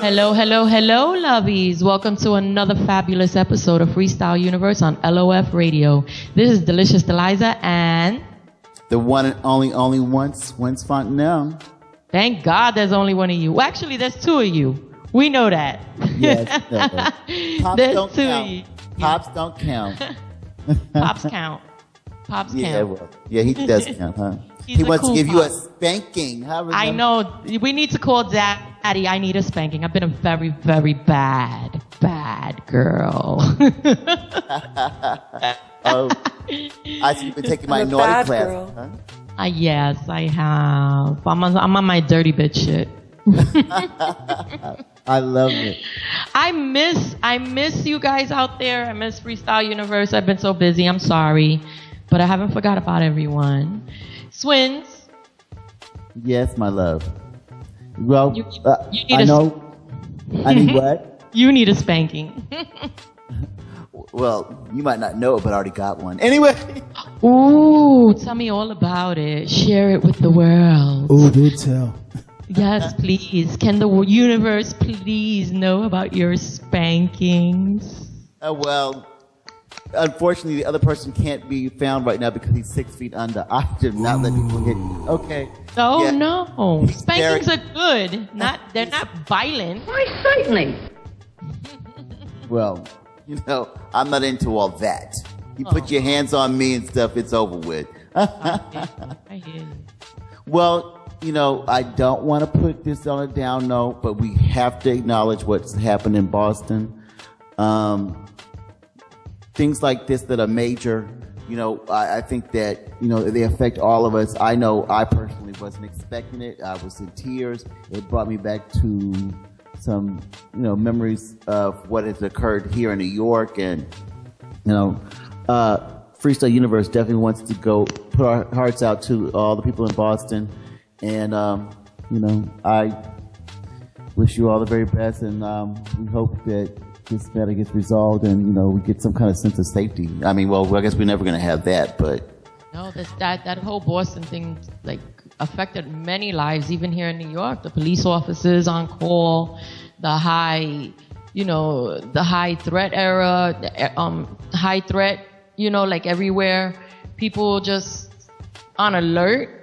Hello, hello, hello, lovies. Welcome to another fabulous episode of Freestyle Universe on LOF Radio. This is Delicious Deliza and... the one and only once Fontenelle. Thank God there's only one of you. Well, actually, there's two of you. We know that. Yes. Pops there's don't two count. of you. Pops don't count. Pops count. Pops Yeah, count. well, yeah, he does count, huh? He's He a wants cool to give you a pop. spanking. I know. We need to call Daddy. I need a spanking. I've been a very, very bad girl. Oh, I see you've been taking my I'm a naughty bad class. girl. Huh? Yes, I have. I'm on my dirty bitch shit. I love it. I miss you guys out there. I miss Freestyle Universe. I've been so busy. I'm sorry. But I haven't forgot about everyone. Swins. Yes, my love. Well, You need I a- know. I need what? You need a spanking. Well, you might not know it, but I already got one. Anyway. Ooh, tell me all about it. Share it with the world. Oh, do tell. Yes, please. Can the universe please know about your spankings? Well, unfortunately, the other person can't be found right now because he's 6 feet under. I did not let people hit you. Okay. Oh, Yeah. no. He's Spankings very- are good. They're not violent. Well, you know, I'm not into all that. You put your hands on me and stuff, it's over with. I hear you. Well, you know, I don't want to put this on a down note, but we have to acknowledge what's happened in Boston. Things like this that are major, you know, I think that, you know, they affect all of us. I know I personally wasn't expecting it. I was in tears. It brought me back to some, you know, memories of what has occurred here in New York. And, you know, Freestyle Universe definitely wants to go put our hearts out to all the people in Boston. And, you know, I wish you all the very best. And we hope that this matter gets resolved and, you know, we get some kind of sense of safety. I mean, well, I guess we're never going to have that, but... No, that whole Boston thing, like, affected many lives, even here in New York. The police officers on call, the high threat era, high threat, you know, like everywhere. People just on alert.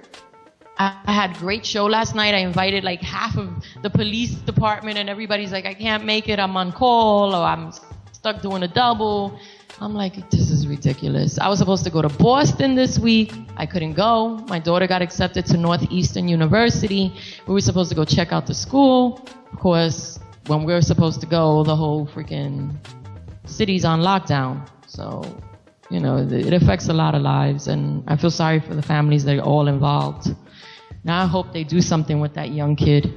I had a great show last night. I invited like half of the police department and everybody's like, I can't make it. I'm on call or I'm stuck doing a double. I'm like, this is ridiculous. I was supposed to go to Boston this week. I couldn't go. My daughter got accepted to Northeastern University. We were supposed to go check out the school. Of course, when we were supposed to go, the whole freaking city's on lockdown. So, you know, it affects a lot of lives. And I feel sorry for the families that are all involved. Now I hope they do something with that young kid.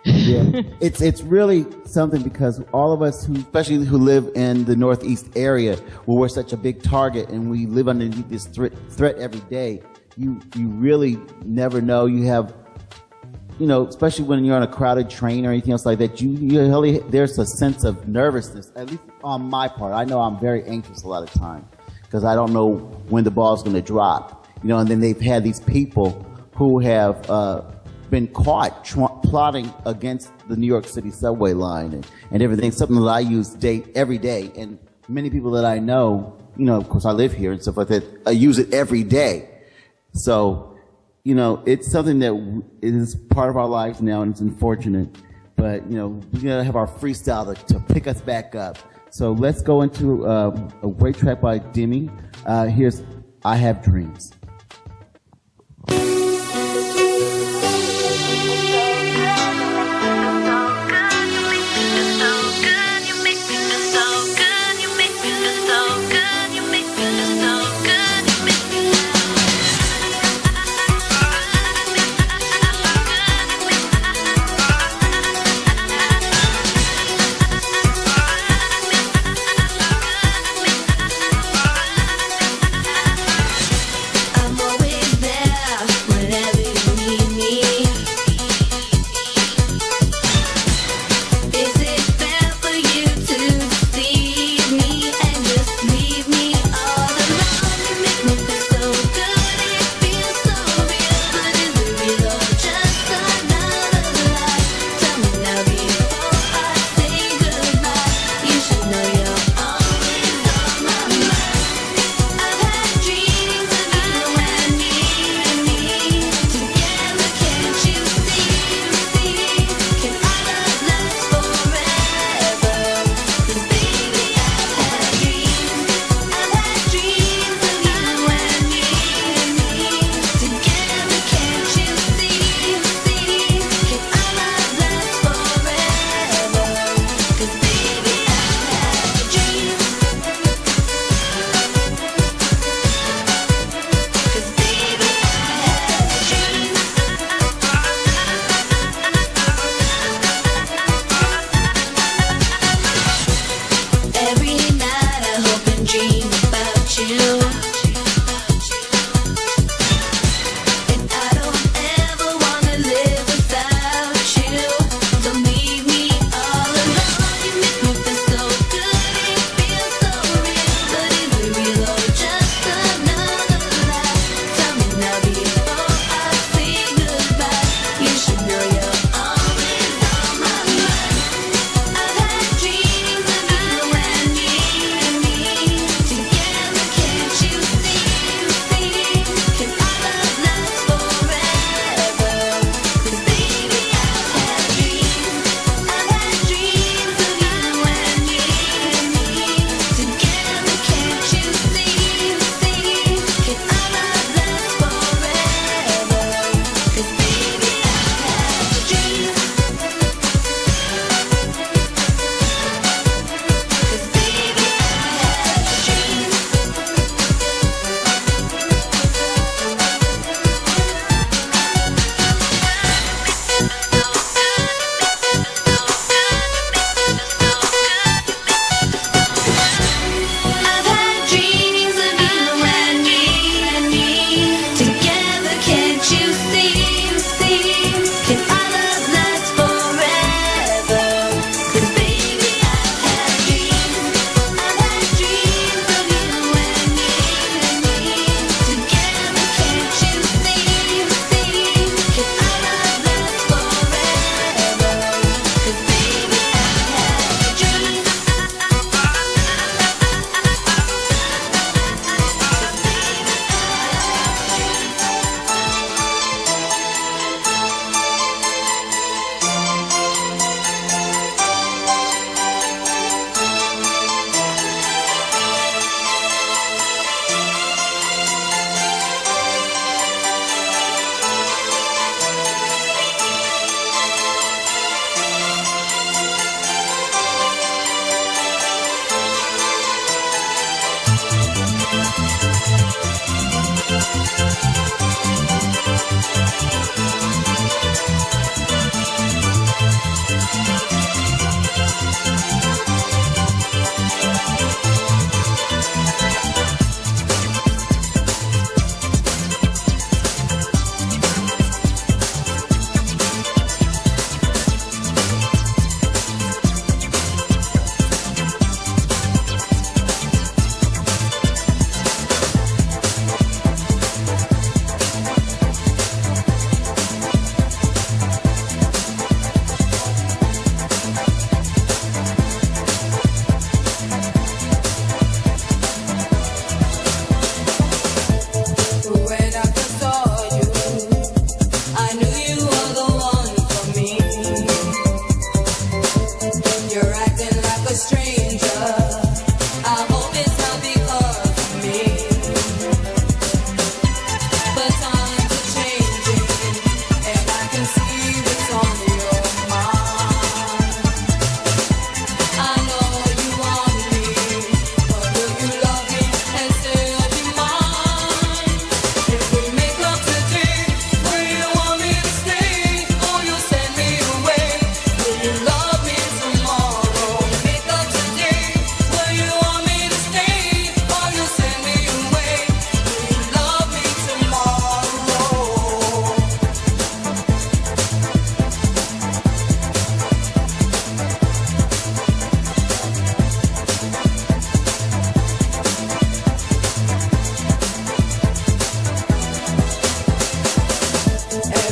Yeah, it's really something because all of us, especially who live in the Northeast area, where we're such a big target and we live underneath this threat every day, you really never know. You have, you know, especially when you're on a crowded train or anything else like that, there's a sense of nervousness, at least on my part. I know I'm very anxious a lot of times because I don't know when the ball's going to drop, you know, and then they've had these people who have been caught plotting against the New York City subway line and everything, something that I use every day. And many people that I know, you know, of course I live here and stuff like that, I use it every day. So, you know, it's something that is part of our lives now and it's unfortunate. But, you know, we're going to have our freestyle to pick us back up. So let's go into a great track by Demi. Here's I Have Dreams.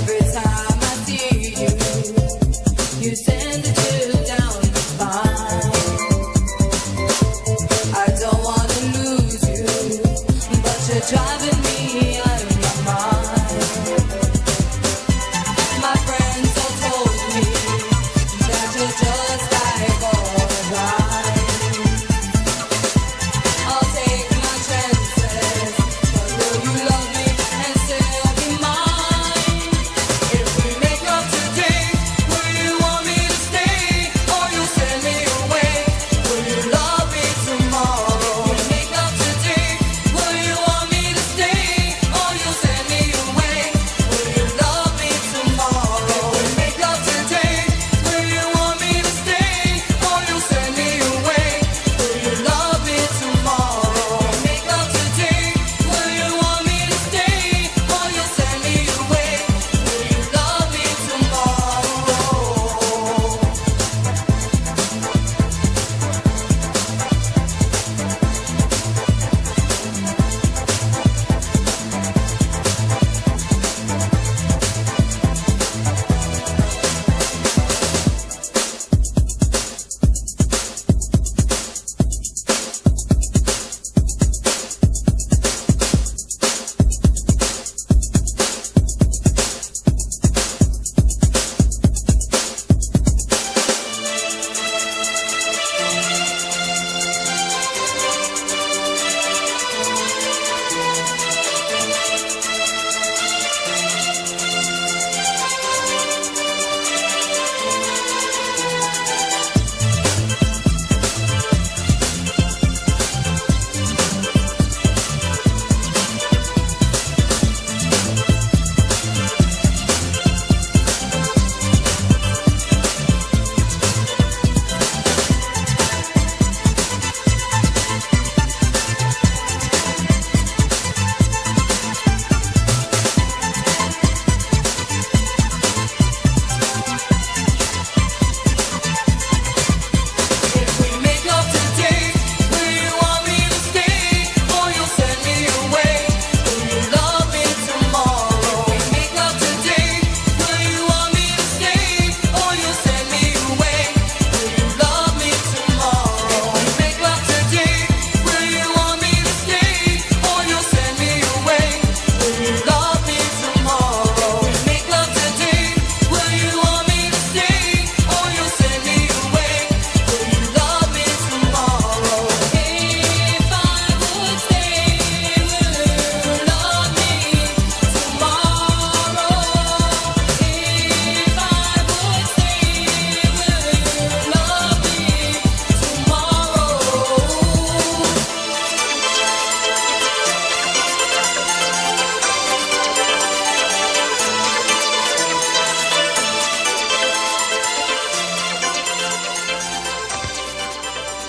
Every time I see you, you send a chill down my spine. I don't wanna lose you, but you're driving me out of my mind. My friends all told me that you're just like all right. I'll take my chances, but will you love me and still be mine? If we make love today, will you want me to stay, or you'll send me away? Will you love me tomorrow? If we make love today, will you want me to stay, or you'll send me away? Will you love me tomorrow? If we make love today, will you want me to stay, or you'll send me away? Will you love me tomorrow? If we make love today, will you want me to stay, or you'll send me away? Will you love me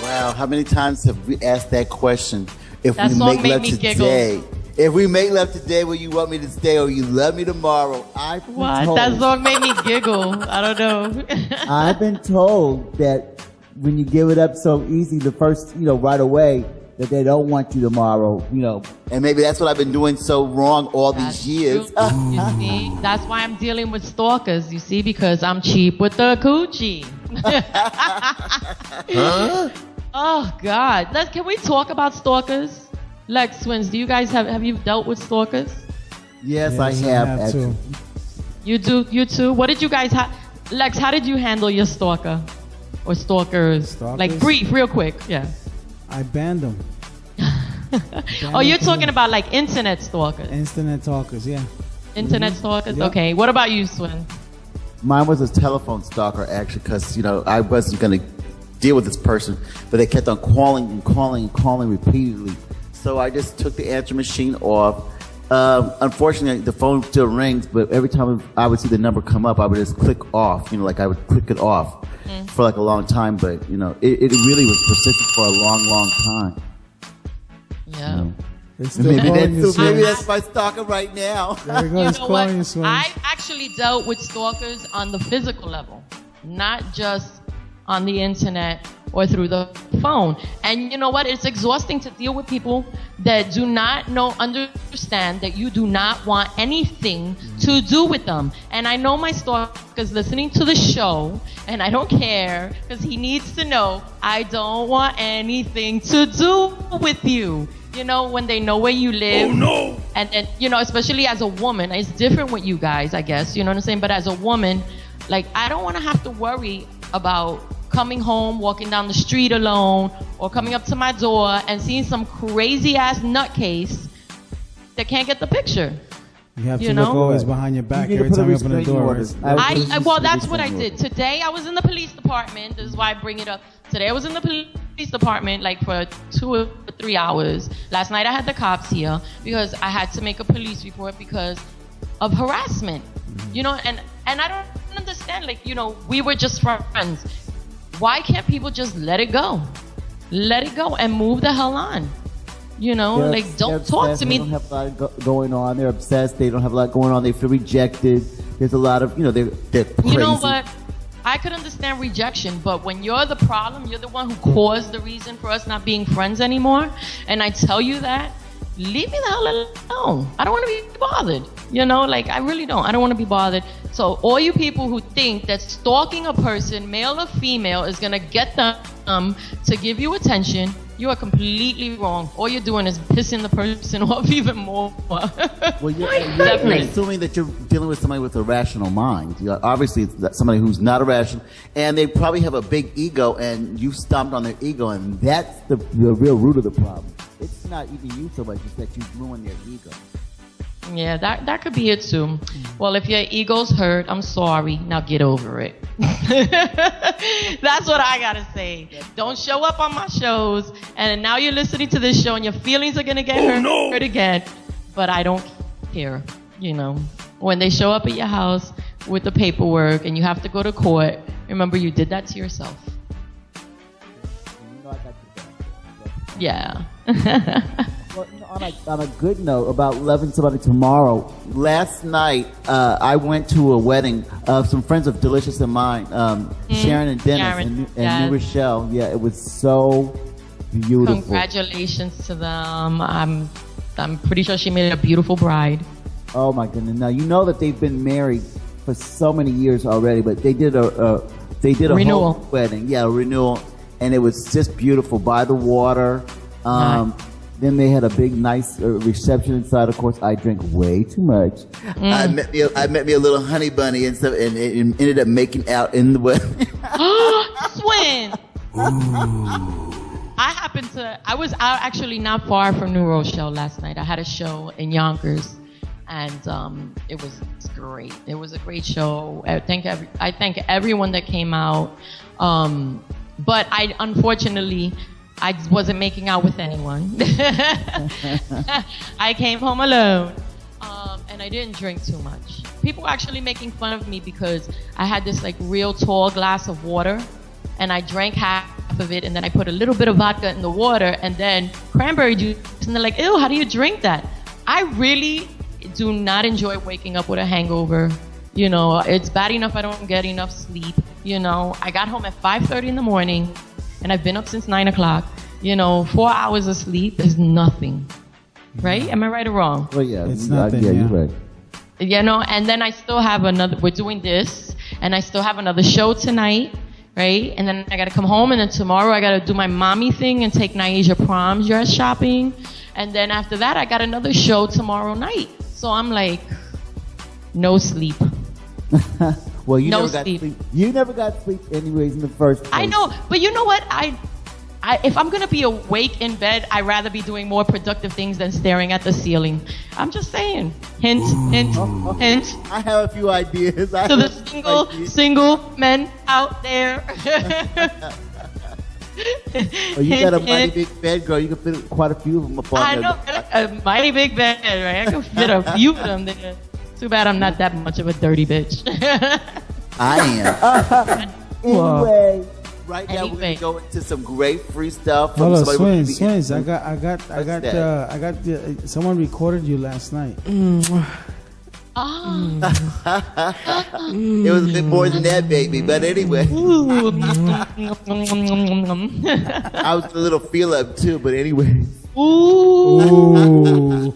Wow, how many times have we asked that question? If That we song make made love me today, if we make love today, will you want me to stay or you love me tomorrow? I've been What? told, That song made me giggle. I don't know. I've been told that when you give it up so easy, the first, right away, that they don't want you tomorrow, And maybe that's what I've been doing so wrong all That's these years. true. You see, that's why I'm dealing with stalkers. You see, because I'm cheap with the coochie. Huh? Oh God! Can we talk about stalkers? Lex Twins, do you guys have you dealt with stalkers? Yes, I have actually. too. You do, you too. What did you guys have? Lex, how did you handle your stalker or stalkers? Stalkers? Like brief, real quick. Yeah. I banned them. Oh, you're talking about like internet stalkers. Internet talkers, yeah. Internet stalkers. Yep. Okay. What about you, Swin? Mine was a telephone stalker, actually, because, I wasn't going to deal with this person, but they kept on calling and calling and calling repeatedly. So I just took the answer machine off. Unfortunately, the phone still rings, but every time I would see the number come up, I would just click off, like I would click it off for like a long time. But, it really was persistent for a long, long time. Yeah. It's still calling you, Swin. Maybe that's my stalker right now. There you go, You it's know what? calling you, Swin. I've actually dealt with stalkers on the physical level, not just on the internet or through the phone. And you know what? It's exhausting to deal with people that do not understand that you do not want anything to do with them. And I know my stalker's listening to the show, and I don't care, because he needs to know I don't want anything to do with you. You know, when they know where you live. Oh, no. And you know, especially as a woman, it's different with you guys, I guess. You know what I'm saying? But as a woman, like, I don't want to have to worry about coming home, walking down the street alone, or coming up to my door and seeing some crazy-ass nutcase that can't get the picture. You have to look always behind your back every time you open the door. Well, that's what I did. Today, I was in the police department. This is why I bring it up. Today, I was in the police department like for 2 or 3 hours. Last night, I had the cops here because I had to make a police report because of harassment. You know, and I don't understand. Like, you know, we were just friends. Why can't people just let it go? Let it go and move the hell on. You know, like, don't talk to me. They don't have a lot going on. They're obsessed. They don't have a lot going on. They feel rejected. There's a lot of, you know, they're crazy. You know what? I could understand rejection, but when you're the problem, you're the one who caused the reason for us not being friends anymore, and I tell you that, leave me the hell alone. I don't want to be bothered. You know, like, I really don't. I don't want to be bothered. So all you people who think that stalking a person, male or female, is going to get them to give you attention, you are completely wrong. All you're doing is pissing the person off even more. Well, you're assuming that you're dealing with somebody with a rational mind. Obviously, it's somebody who's not irrational, and they probably have a big ego, and you stomped on their ego, and that's the real root of the problem. It's not even you so much, it's that you ruined their ego. Yeah, that could be it too. Well, if your ego's hurt, I'm sorry. Now get over it. That's what I gotta say. Don't show up on my shows, and now you're listening to this show, and your feelings are gonna get hurt again. But I don't care. You know, when they show up at your house with the paperwork, and you have to go to court, remember you did that to yourself. Yeah. Well, you know, on a good note, about loving somebody tomorrow, last night I went to a wedding of some friends of Delicious and mine, Sharon and Dennis and New Rochelle. Yeah, it was so beautiful. Congratulations to them. I'm pretty sure she made a beautiful bride. Oh my goodness! Now you know that they've been married for so many years already, but they did a renewal whole wedding. Yeah, a renewal, and it was just beautiful by the water. Then they had a big, nice reception inside. Of course, I drank way too much. I met me a little honey bunny and stuff, and it ended up making out in the wedding. Swin. I was out actually not far from New Rochelle last night. I had a show in Yonkers, and it was great. It was a great show. I thank everyone that came out. But unfortunately, I wasn't making out with anyone. I came home alone, and I didn't drink too much. People were actually making fun of me because I had this like real tall glass of water, and I drank half of it, and then I put a little bit of vodka in the water, and then cranberry juice, and they're like, ew, how do you drink that? I really do not enjoy waking up with a hangover. You know, it's bad enough I don't get enough sleep. You know, I got home at 5:30 in the morning, and I've been up since 9 o'clock. You know, 4 hours of sleep is nothing. Right? Am I right or wrong? Well, yeah. It's nothing, yeah, you're right. You know, and then I still have we're doing this, and I still have another show tonight, right? And then I gotta come home, and then tomorrow I gotta do my mommy thing and take Naisha prom dress shopping. And then after that, I got another show tomorrow night. So I'm like, no sleep. Well, you never got sleep. You never got sleep anyways in the first place. I know, but you know what? If I'm gonna be awake in bed, I'd rather be doing more productive things than staring at the ceiling. I'm just saying. Hint, hint, hint. I have a few ideas. To the single men out there. Well, you got a mighty big bed, girl. You can fit quite a few of them up on I know, a mighty big bed, right? I can fit a few of them there. Too bad I'm not that much of a dirty bitch. I am. Anyway, right now we're Anyway. gonna go into some great freestyle from Hold on, somebody. Swins. I got someone recorded you last night. It was a bit more than that, baby. But anyway, I was a little feel up too. But anyway, Ooh.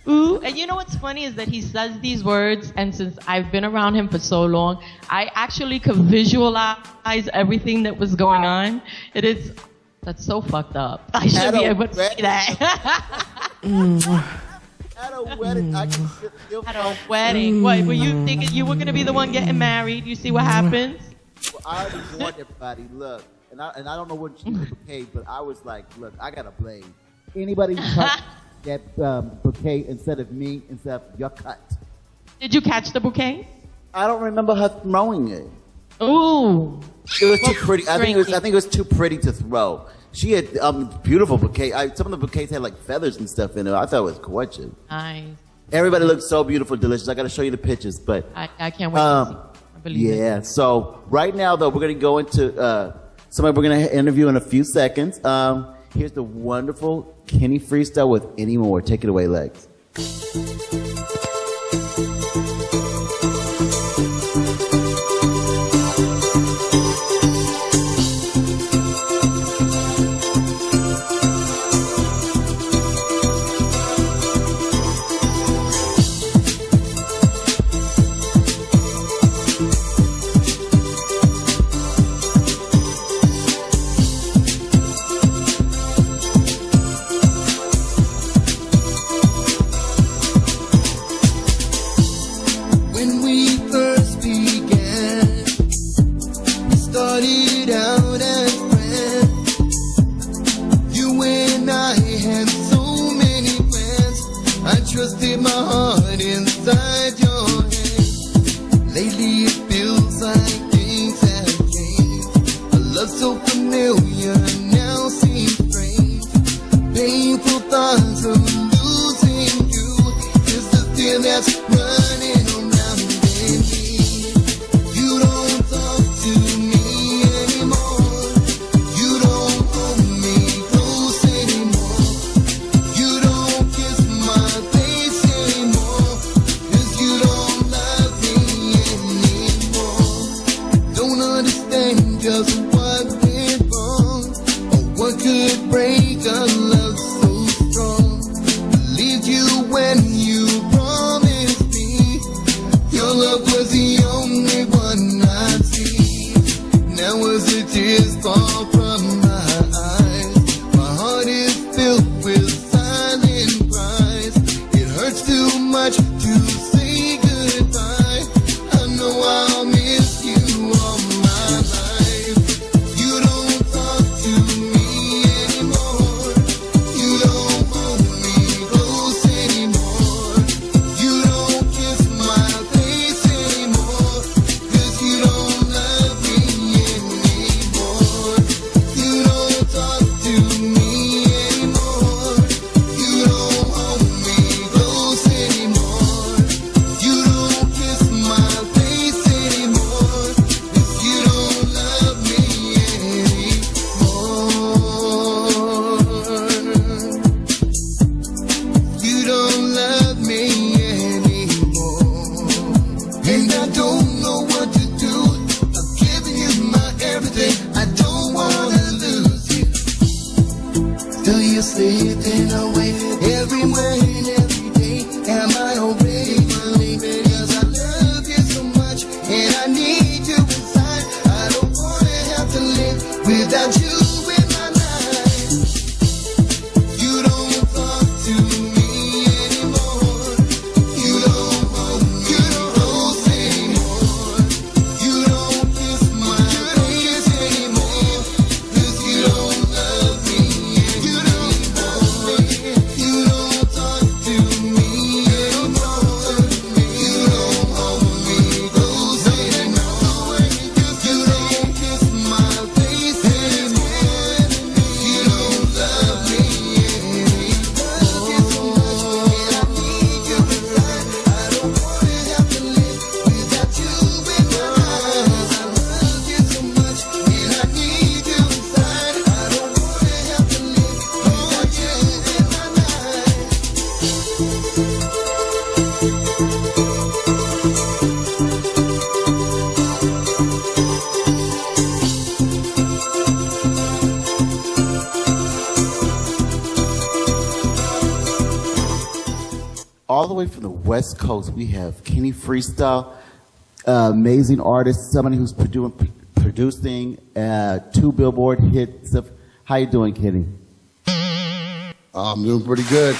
Ooh, and you know what's funny is that he says these words, and since I've been around him for so long, I actually could visualize everything that was going on. That's so fucked up. I should be able to see that. At a wedding, I can still At a wedding. What, were you thinking you were going to be the one getting married? You see what happens? Well, I already warned everybody, look, and I don't know what she was bouquet, but I was like, look, I got a blade. Anybody who touched that bouquet instead of me, instead of your cut. Did you catch the bouquet? I don't remember her throwing it. Ooh. It was too pretty. I think it was too pretty to throw. She had beautiful bouquet. Some of the bouquets had like feathers and stuff in it. I thought it was gorgeous. Nice. Everybody looked so beautiful, delicious. I got to show you the pictures, but I can't wait to see. I believe it. yeah. So right now, though, we're going to go into somebody we're going to interview in a few seconds. Here's the wonderful Kenny Freestyle with Any More. Take it away, Legs. When we first began, we started out as friends. You and I had so many plans. I trusted my heart inside your hands. Lately it feels like things have changed. A love so familiar now seems strange. Painful thoughts of losing you is the fear that's running around in me. You don't talk to me anymore. You don't hold me close anymore. You don't kiss my face anymore. 'Cause you don't love me anymore. Don't understand just what went wrong, or what could break a love so strong. Believed you when you promised me your love was the only one I'd see. Now as the tears fall from my eyes, my heart is filled with silent cries. It hurts too much to say goodbye. I know I'll miss you all my life. You don't talk to me anymore. You don't hold me close anymore. You don't kiss my face anymore. 'Cause you don't love me anymore. You don't talk to me anymore. You don't hold me close anymore. You don't kiss my face anymore. 'Cause you don't love me anymore. You don't love me anymore. And I don't know what to do. I've given you my everything. I don't wanna lose you. Still you're slipping away everywhere and every day. Am I already believing? 'Cause I love you so much and I need you inside. I don't wanna have to live without you in my life. You don't talk to me anymore. You don't hold me close anymore. way from the West Coast, we have Kenny Freestyle, amazing artist, somebody who's producing 2 Billboard hits. How you doing, Kenny? I'm doing pretty good.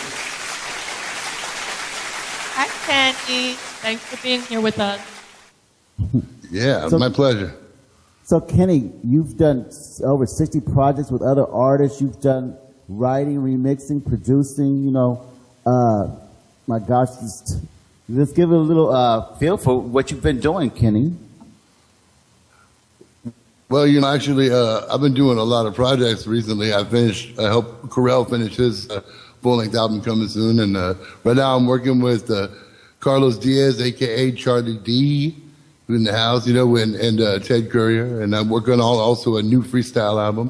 Hi, Kenny. Thanks for being here with us. Yeah, So- my pleasure. So, Kenny, you've done over 60 projects with other artists. You've done writing, remixing, producing, my gosh, just give it a little feel for what you've been doing, Kenny. Well, actually, I've been doing a lot of projects recently. I helped Corel finish his full-length album coming soon, and right now I'm working with Carlos Diaz, aka Charlie D, who's in the house, and Ted Courier, and I'm working on also a new freestyle album.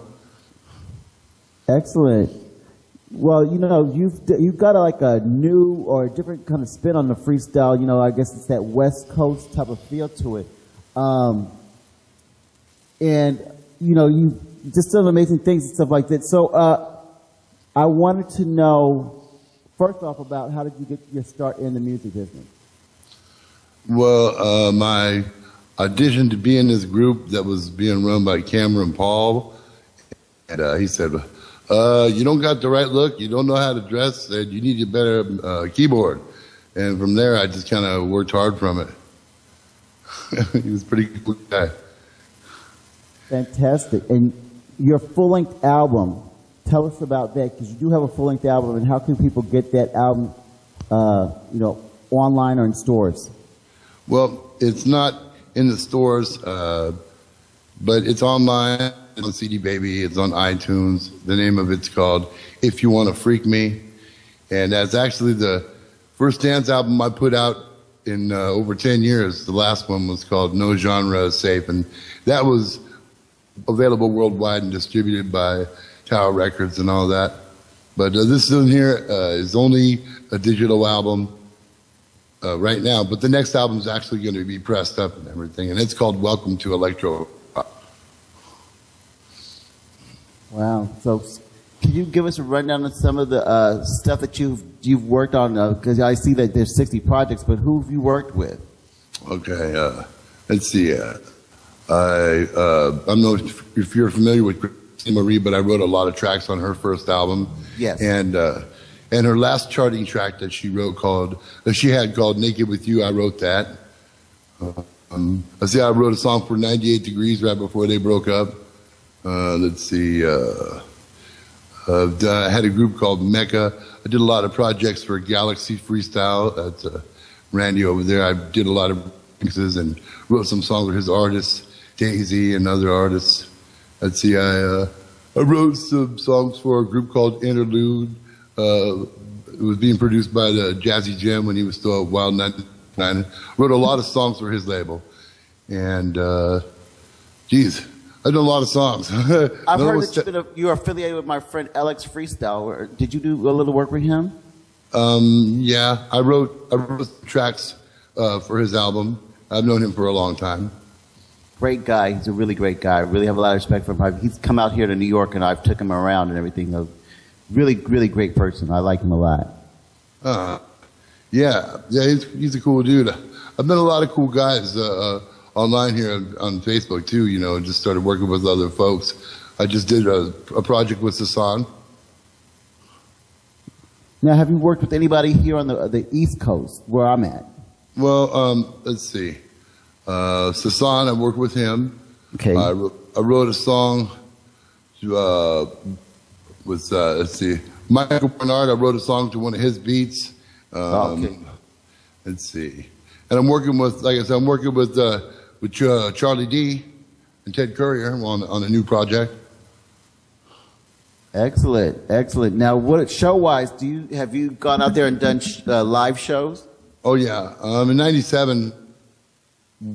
Excellent. Well, you've got a new or a different kind of spin on the freestyle. I guess it's that West Coast type of feel to it. And you just done amazing things and stuff like that. So I wanted to know, first off, about how did you get your start in the music business? Well, my audition to be in this group that was being run by Cameron Paul, and he said, you don't got the right look, you don't know how to dress, and you need a better keyboard. And from there, I just kind of worked hard from it. He was a pretty cool guy. Fantastic. And your full-length album, tell us about that, because you do have a full-length album, and how can people get that album, online or in stores? Well, it's not in the stores, but it's online. It's on CD Baby. It's on iTunes. The name of it's called If You Want to Freak Me. And that's actually the first dance album I put out in over 10 years. The last one was called No Genre is Safe. And that was available worldwide and distributed by Tower Records and all that. But this one here is only a digital album right now. But the next album is actually going to be pressed up and everything. And it's called Welcome to Electro. Wow. So can you give us a rundown of some of the stuff that you've worked on? Because I see that there's 60 projects, but who have you worked with? Okay, let's see. I don't know if you're familiar with Christina Marie, but I wrote a lot of tracks on her first album. Yes. And her last charting track that she had called Naked With You, I wrote that. I wrote a song for 98 Degrees right before they broke up. Let's see. I had a group called Mecca. I did a lot of projects for Galaxy Freestyle. That's Randy over there. I did a lot of mixes and wrote some songs with his artists, Daisy and other artists. Let's see. I wrote some songs for a group called Interlude. It was being produced by the Jazzy Jim when he was still at Wild 99. Wrote a lot of songs for his label. And, I've done a lot of songs. I've heard that you're affiliated with my friend Alex Freestyle. Did you do a little work with him? Yeah, I wrote tracks for his album. I've known him for a long time. Great guy. He's a really great guy. I really have a lot of respect for him. He's come out here to New York, and I've took him around and everything. A really, really great person. I like him a lot. Yeah, he's a cool dude. I've met a lot of cool guys online here on Facebook too, and just started working with other folks. I just did a project with Sasan. Now, have you worked with anybody here on the East Coast, where I'm at? Well, let's see. Sasan, I worked with him. Okay. I wrote a song with, let's see, Michael Bernard. I wrote a song to one of his beats. Okay. Let's see. And I'm working with, like I said, with Charlie D and Ted Courier on a new project. Excellent, excellent. Now, what show-wise, have you gone out there and done live shows? Oh yeah, in '97,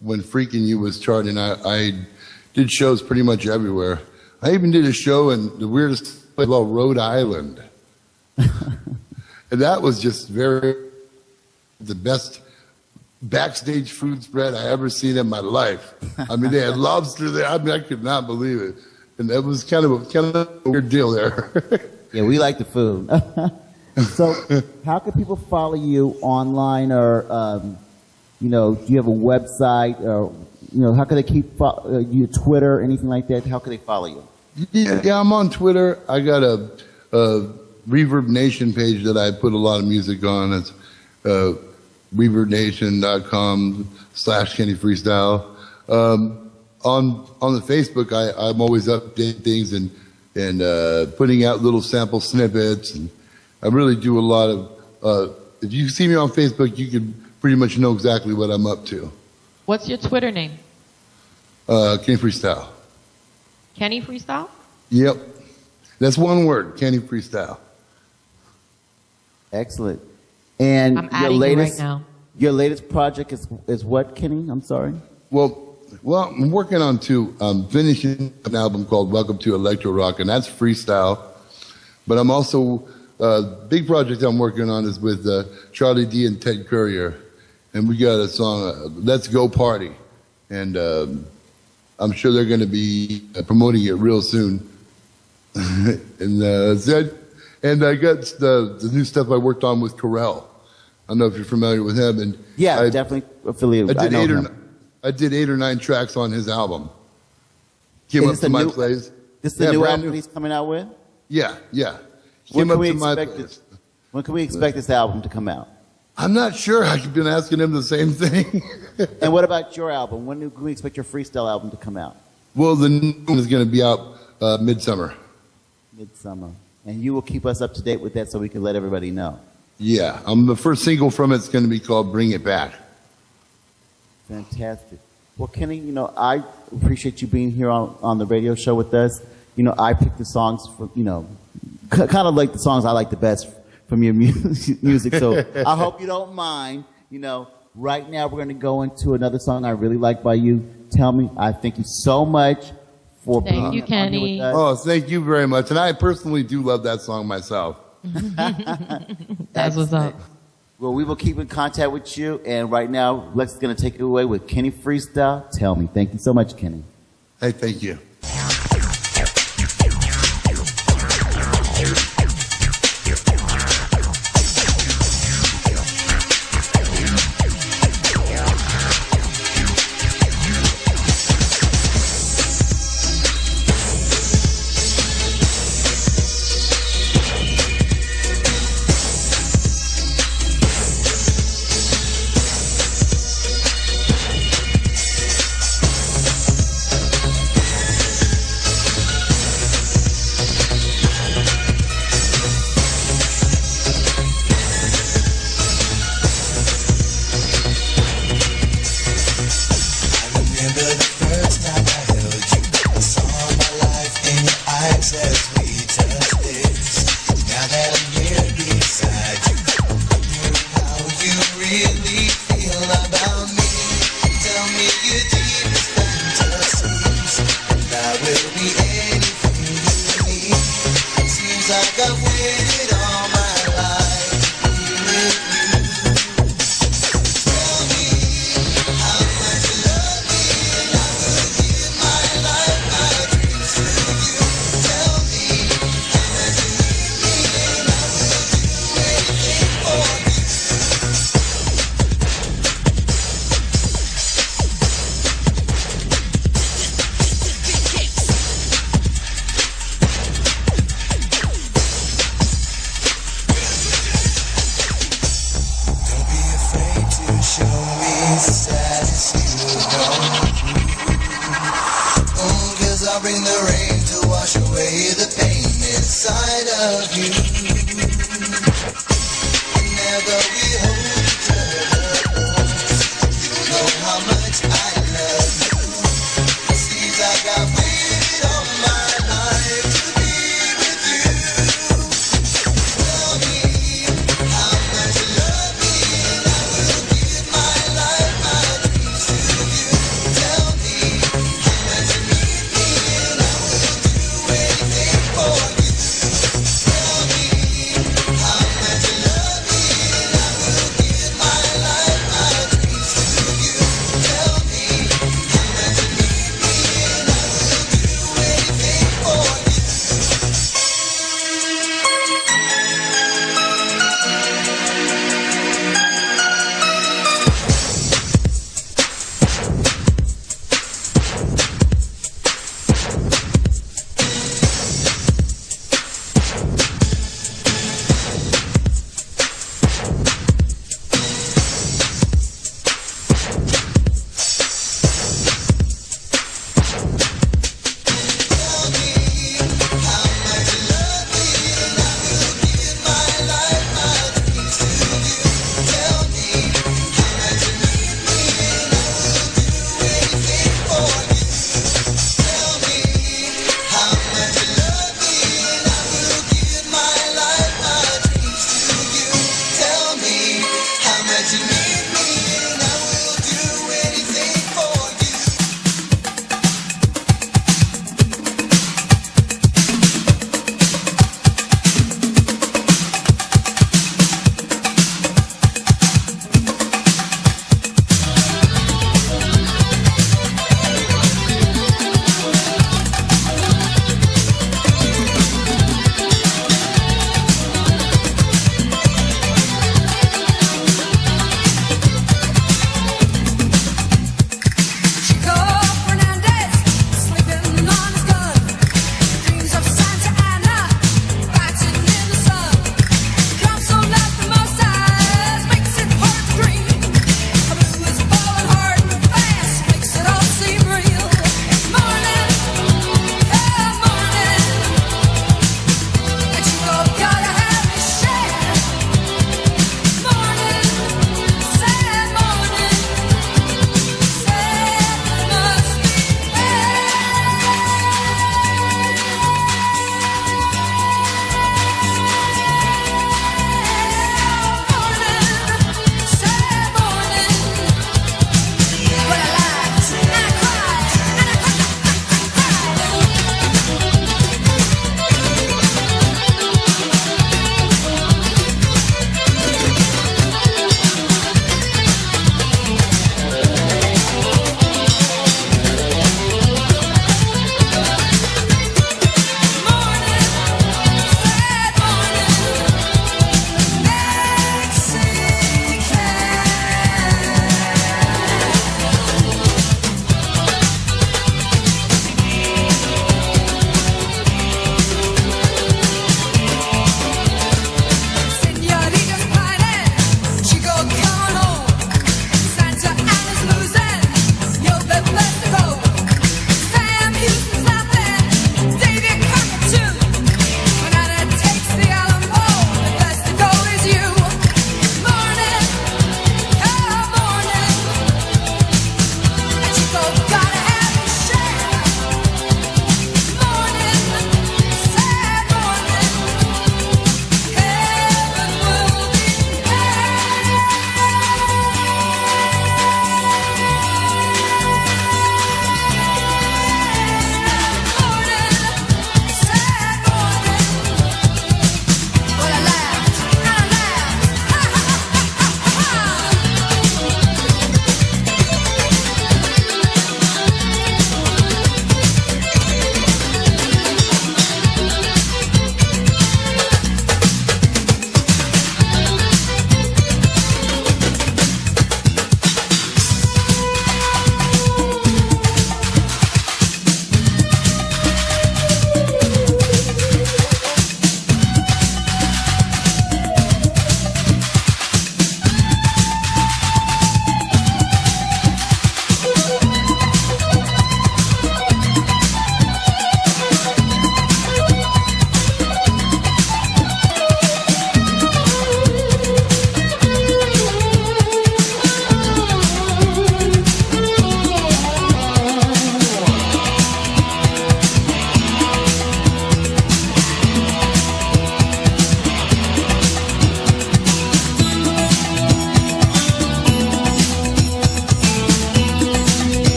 when Freaking You was charting, I did shows pretty much everywhere. I even did a show in the weirdest place called Rhode Island, and that was just the best backstage food spread I ever seen in my life. I mean, they had lobster there. I mean, I could not believe it. And that was kind of a weird deal there. Yeah, we like the food. So, how can people follow you online, or do you have a website, or how can they keep you Twitter, anything like that? How can they follow you? Yeah, I'm on Twitter. I got a Reverb Nation page that I put a lot of music on. It's reverbnation.com/Kenny Freestyle. On the Facebook, I'm always updating things and putting out little sample snippets, and I really do a lot of. If you see me on Facebook, you can pretty much know exactly what I'm up to. What's your Twitter name? Kenny Freestyle. Kenny Freestyle? Yep, that's one word, Kenny Freestyle. Excellent. And I'm adding you right now. Your latest project is what, Kenny? I'm sorry. Well, I'm working on two. I'm finishing an album called Welcome to Electro Rock, and that's freestyle. But I'm also, big project I'm working on is with Charlie D and Ted Courier. And we got a song, Let's Go Party. And I'm sure they're going to be promoting it real soon. And I got the new stuff I worked on with Carell. I don't know if you're familiar with him. And Yeah, definitely affiliated. I know him. I did 8 or 9 tracks on his album. Came up to my place. This is the new album he's coming out with? Yeah. When Came up to my place. When can we expect this album to come out? I'm not sure. I've been asking him the same thing. And what about your album? When can we expect your freestyle album to come out? Well, the new one is going to be out midsummer. Midsummer. And you will keep us up to date with that so we can let everybody know. Yeah. The first single from it's going to be called Bring It Back. Fantastic. Well, Kenny, I appreciate you being here on the radio show with us. I picked the songs for, kind of like the songs I like the best from your music. So I hope you don't mind. Right now we're going to go into another song I really like by you. Tell Me. I thank you so much for being Thank you, Kenny. with us. Oh, thank you very much. And I personally do love that song myself. That's what's up. Well, we will keep in contact with you. And right now, Lex is going to take it away with Kenny Freestyle. Tell Me. Thank you so much, Kenny. Hey, thank you.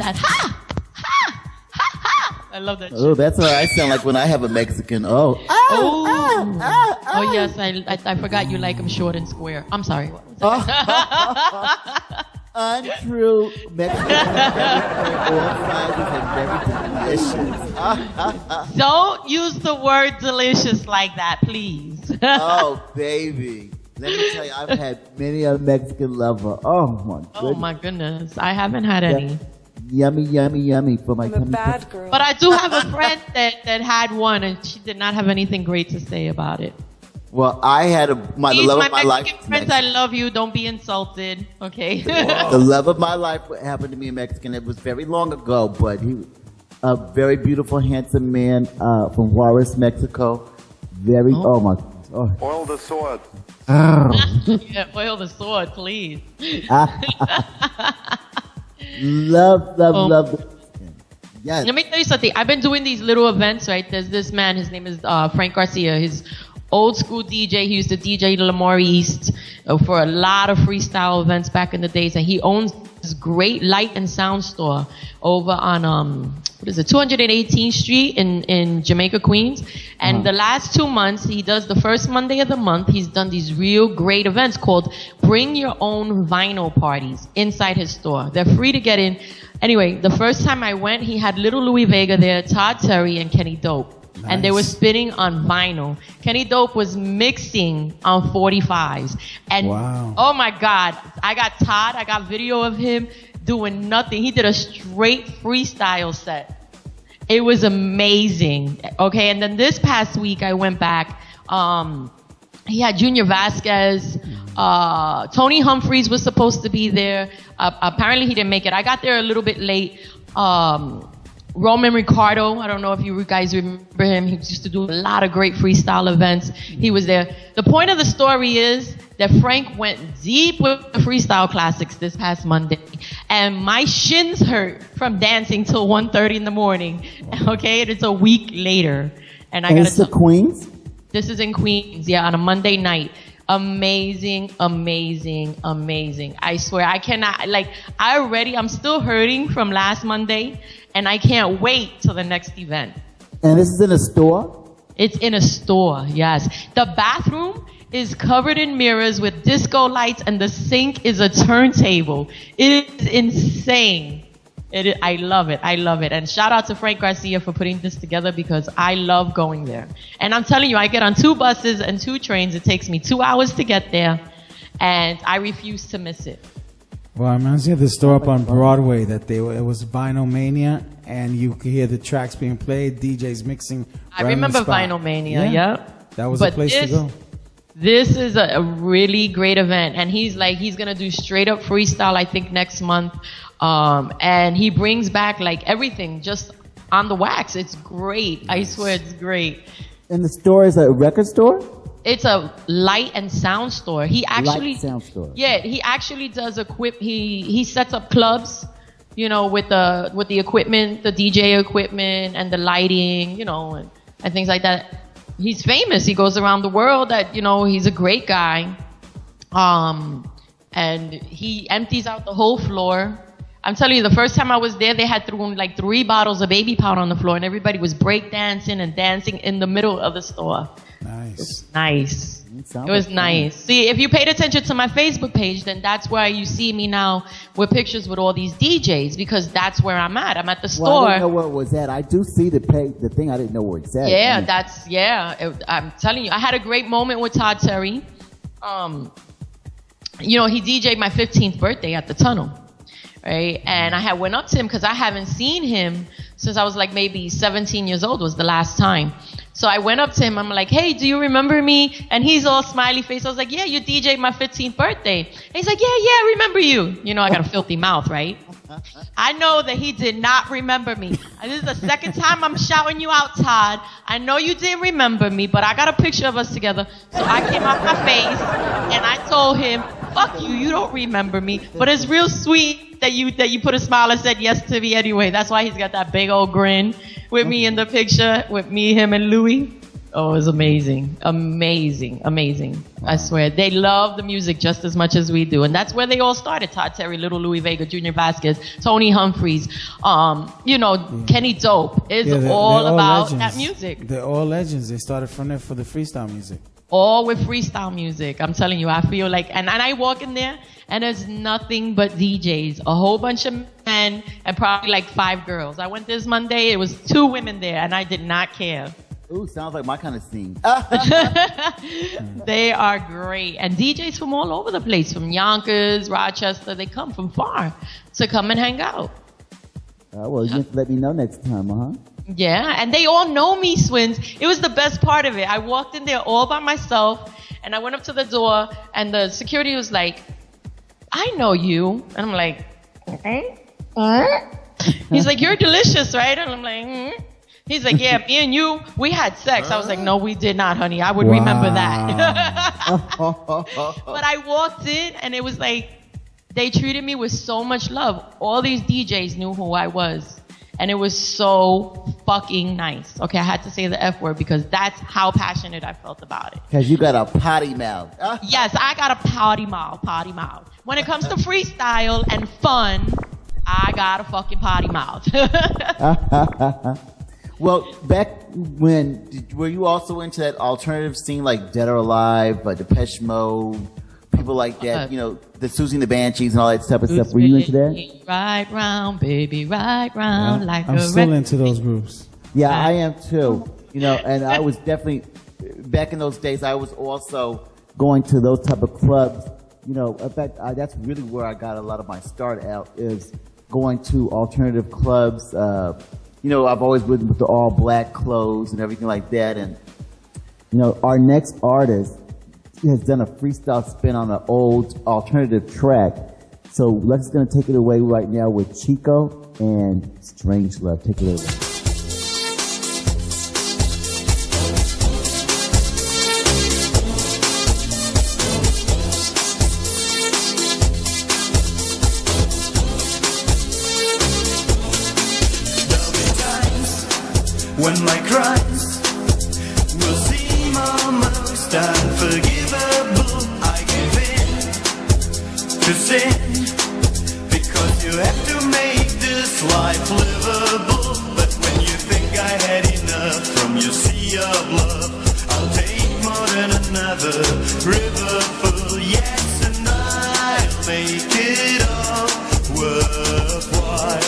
that ha, ha, ha, ha. I love that shit. Oh, that's what I sound like when I have a Mexican. Oh. Oh yes, I forgot you like them short and square. I'm sorry. What was that? Untrue Mexican. All sizes and very delicious. Don't use the word delicious like that, please. Oh, baby. Let me tell you, I've had many a Mexican lover. Oh, my goodness. Oh my goodness, I haven't had any. Yummy, yummy, yummy for my I'm a tummy. bad girl. But I do have a friend that had one, and she did not have anything great to say about it. Well, I had the Please, love my of my Mexican life. friends, I love you. Don't be insulted, okay? The love of my life happened to me in Mexican. It was very long ago, but he, a very beautiful, handsome man from Juarez, Mexico. Very, oh my, oh. Oil the sword. Yeah, oil the sword, please. Love. Yes. Let me tell you something. I've been doing these little events, right? There's this man, his name is Frank Garcia. He's old school DJ. He used to DJ Lamar East for a lot of freestyle events back in the days. And he owns this great light and sound store over on, 218th Street in Jamaica, Queens. And the last 2 months, he does the first Monday of the month. He's done these real great events called Bring Your Own Vinyl Parties inside his store. They're free to get in. Anyway, the first time I went, he had Little Louis Vega there, Todd Terry, and Kenny Dope. Nice. And they were spinning on vinyl. Kenny Dope was mixing on 45s. And oh my God, I got Todd, I got video of him doing nothing. He did a straight freestyle set. It was amazing. Okay, and then this past week I went back. He had Junior Vasquez. Tony Humphries was supposed to be there. Apparently he didn't make it. I got there a little bit late. Roman Ricardo, I don't know if you guys remember him. He used to do a lot of great freestyle events. He was there. The point of the story is that Frank went deep with the freestyle classics this past Monday. And my shins hurt from dancing till 1:30 in the morning. Okay, and it's a week later. And I It's the Queens? This is in Queens, yeah, on a Monday night. Amazing, amazing, amazing. I swear, I cannot, like, I'm still hurting from last Monday, and I can't wait till the next event. And this is in a store? It's in a store, yes. The bathroom is covered in mirrors with disco lights, and the sink is a turntable. It is insane. I love it. I love it. And shout out to Frank Garcia for putting this together because I love going there. And I'm telling you, I get on 2 buses and 2 trains. It takes me 2 hours to get there, and I refuse to miss it. Well, I reminds me of the store up on Broadway that it was Vinyl Mania, and you could hear the tracks being played, DJs mixing. I remember Vinyl Mania, yeah. That was a place to go. This is a really great event, and he's gonna do straight up freestyle, I think, next month. And he brings back like everything just on the wax. It's great. I swear it's great. And the store is a record store? It's a light and sound store. He actually light sound store. Yeah, he actually does he sets up clubs, you know, with the equipment, the DJ equipment and the lighting, you know, and things like that. He's famous. He goes around the world. That, you know, he's a great guy. And he empties out the whole floor. I'm telling you, the first time I was there, they had thrown like 3 bottles of baby powder on the floor, and everybody was break dancing and dancing in the middle of the store. Nice. Nice. It was nice. See, if you paid attention to my Facebook page, then that's where you see me now with pictures with all these DJs, because that's where I'm at. I'm at the store. Well, I didn't know where it was at. I do see the thing. I didn't know where it's at. Yeah, I'm telling you, I had a great moment with Todd Terry. You know, he DJ'd my 15th birthday at the Tunnel, right? And I went up to him because I haven't seen him since I was like maybe 17 years old was the last time. So I went up to him. I'm like, hey, do you remember me? And he's all smiley face. I was like, yeah, you DJ'd my 15th birthday. And he's like, yeah, I remember you. You know, I got a filthy mouth, right? I know that he did not remember me. And this is the second time I'm shouting you out, Todd. I know you didn't remember me, but I got a picture of us together. So I came off my face and I told him, fuck you, you don't remember me. But it's real sweet that you put a smile and said yes to me anyway. That's why he's got that big old grin with me in the picture, with me, him, and Louis. Oh, it was amazing. Amazing. Amazing. I swear. They love the music just as much as we do. And that's where they all started. Todd Terry, Little Louis Vega, Junior Vasquez, Tony Humphries, Kenny Dope. It's all about legends. that music. They're all legends. They started from there for the freestyle music. All with freestyle music. I'm telling you, I feel like, and I walk in there and there's nothing but DJs, a whole bunch of men and probably like 5 girls. I went this Monday, it was 2 women there and I did not care. Ooh, sounds like my kind of scene. They are great. And DJs from all over the place, from Yonkers, Rochester, they come from far to come and hang out. Well, you have to let me know next time, huh? Yeah, and they all know me, Swins. It was the best part of it. I walked in there all by myself, and I went up to the door, and the security was like, I know you. And I'm like, okay. He's like, you're delicious, right? And I'm like, He's like, yeah, me and you, we had sex. I was like, no, we did not, honey. I would remember that. But I walked in, and it was like, they treated me with so much love. All these DJs knew who I was. And it was so fucking nice. Okay, I had to say the F word because that's how passionate I felt about it. Because you got a potty mouth. Yes, I got a potty mouth. When it comes to freestyle and fun, I got a fucking potty mouth. Well, back when, were you also into that alternative scene like Dead or Alive, Depeche Mode, people like that, the Susie and the Banshees and all that type of stuff? Were you into that? Right round, baby, right round, like I'm still into those groups. Yeah, I am too. And I was definitely, back in those days, I was also going to those type of clubs. In fact, that's really where I got a lot of my start out, is going to alternative clubs. I've always been with the all black clothes and everything like that. And, our next artist has done a freestyle spin on an old alternative track. So Lex is going to take it away right now with Chico and Strange Love. Take it away. When my crimes will seem almost unforgivable, I give in to sin, because you have to make this life livable. But when you think I had enough from your sea of love, I'll take more than another river full, yes, and I'll make it all worthwhile.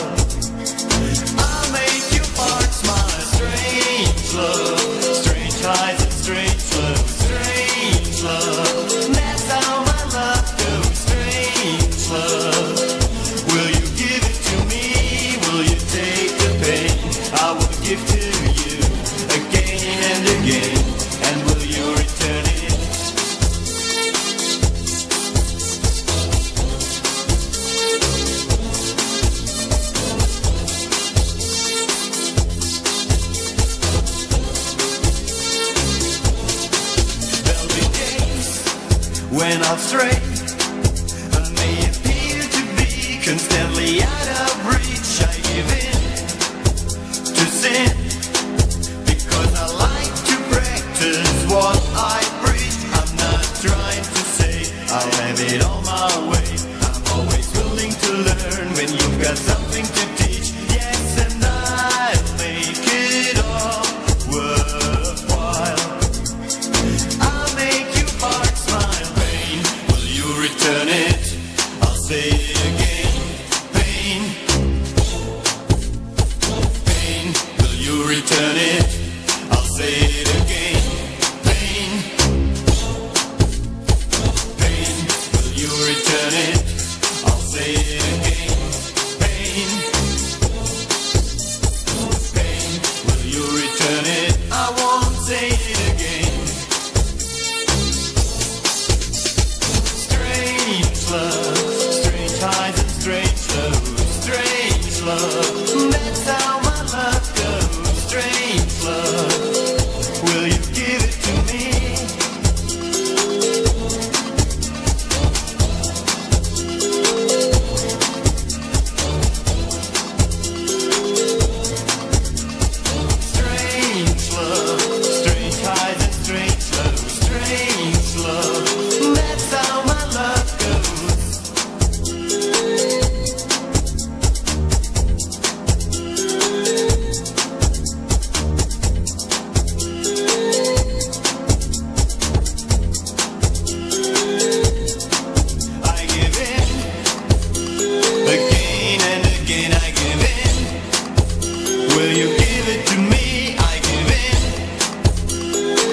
I'll make your heart smile. Strange love, strange highs and strange love, strange love. That's how my love goes, strange love. Will you give it to me? Will you take the pain? I will give to you again and again. And will you return it? When I'll stray, and may appear to be constantly out of reach, I give in to sin, because I like to practice what I preach. I'm not trying to say I'll have it all my way. I'm always willing to learn when you've got something to teach. Yes, and I'll make it all worthwhile. I'll make your heart smile. Return it, I'll say it again. Pain, pain, will you return it? I'll say it again. Pain, pain, will you return it? I'll say it again. Pain,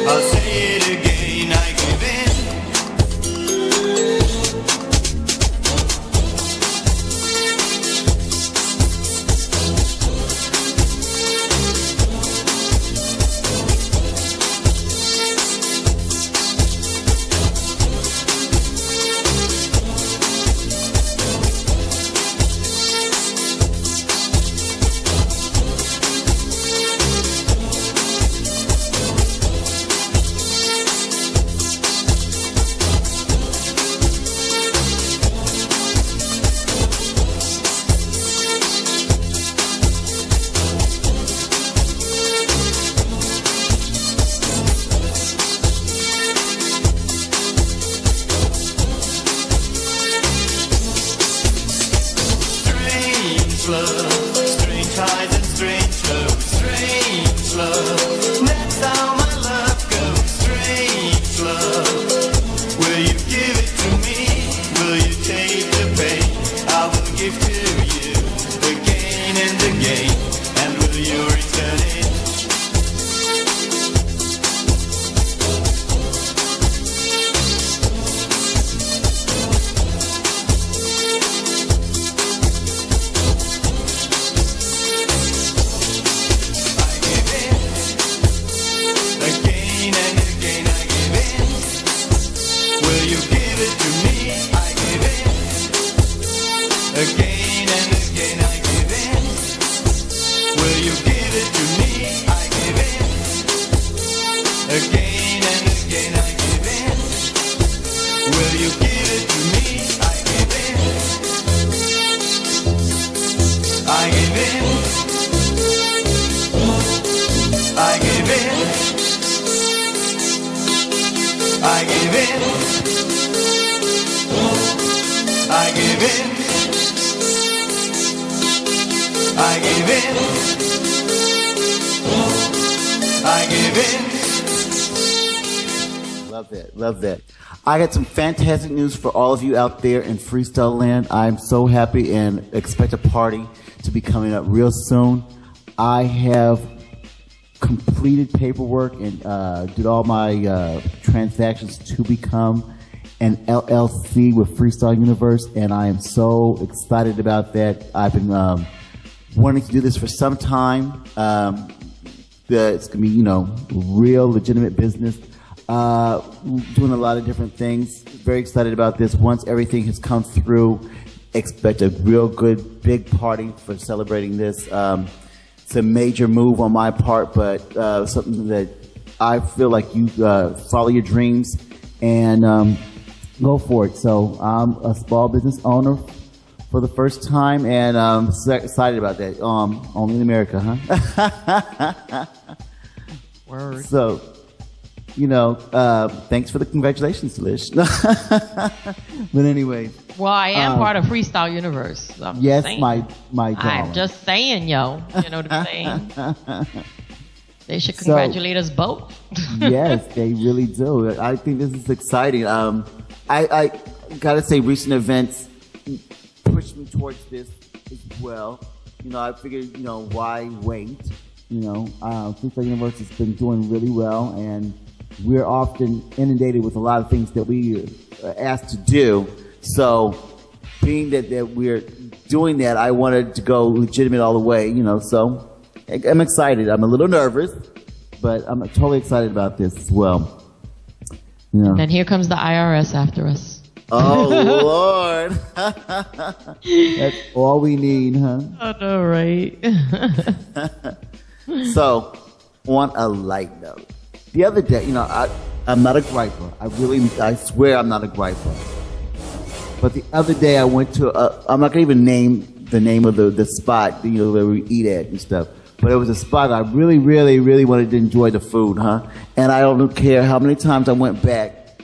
I'll say it again, I give in. Strange love, strange highs and strange lows. Strange love, that's how my love goes. Strange love, will you give it to me? Will you take the pain? I will give to you again and again. And will you return it? Again and again I give in. Will you give it to me? I give in. Again and again I give in. Will you give it to me? I give in. Again and again I give in. Will you give it to me? I give in. I give in. I give in. I give in. I give in. I give in. I give in. Love that. Love that. I got some fantastic news for all of you out there in Freestyle Land. I'm so happy and expect a party to be coming up real soon. I have completed paperwork and did all my transactions to become an LLC with Freestyle Universe, and I am so excited about that. I've been wanting to do this for some time. It's gonna be, you know, real legitimate business. Doing a lot of different things. Very excited about this. Once everything has come through, expect a real good big party for celebrating this. It's a major move on my part, but something that I feel like you follow your dreams and go for it. So I'm a small business owner for the first time, and I'm excited about that. Only in America, huh? Word. So, you know, thanks for the congratulations, Lish. But anyway. Well, I am part of Freestyle Universe. So I'm Yes, saying. my darling. I'm just saying, yo. You know what I'm saying? They should congratulate us both. Yes, they really do. I think this is exciting. I gotta say, recent events pushed me towards this as well. You know, I figured, you know, why wait? You know, Freestyle Universe has been doing really well, and we're often inundated with a lot of things that we are asked to do. So, being that we're doing that, I wanted to go legitimate all the way, you know, so I'm excited. I'm a little nervous, but I'm totally excited about this as well. You know. And here comes the IRS after us. Oh, Lord. That's all we need, huh? I know, right? So, on a light note, the other day, you know, I'm not a griper. I swear I'm not a griper. But the other day I went to, I'm not going to even name the name of the spot, you know, where we eat at and stuff. But it was a spot I really, really, really wanted to enjoy the food, huh? And I don't care how many times I went back.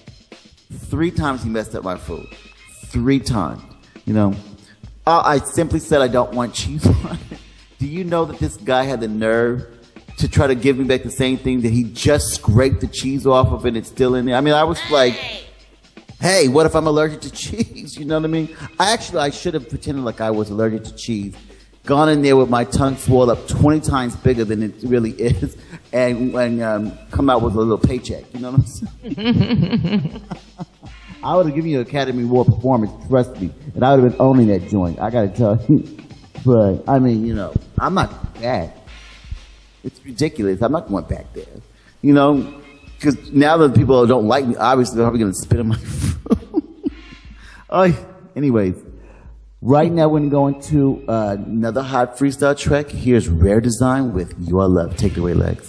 3 times he messed up my food. 3 times, you know. I simply said I don't want cheese on it. Do you know that this guy had the nerve to try to give me back the same thing that he just scraped the cheese off of and it's still in there? I mean, I was like, hey, what if I'm allergic to cheese? You know what I mean? I should have pretended like I was allergic to cheese, gone in there with my tongue swelled up 20 times bigger than it really is, and come out with a little paycheck. You know what I'm saying? I would have given you an Academy Award performance, trust me, and I would have been owning that joint. I gotta tell you. But I mean, you know, I'm not bad. It's ridiculous. I'm not going back there. You know, because now that people don't like me, obviously they're probably going to spit in my food. Anyways, right now we're going to another hot freestyle track. Here's Rare Design with You Are Love. Take it away, Legs.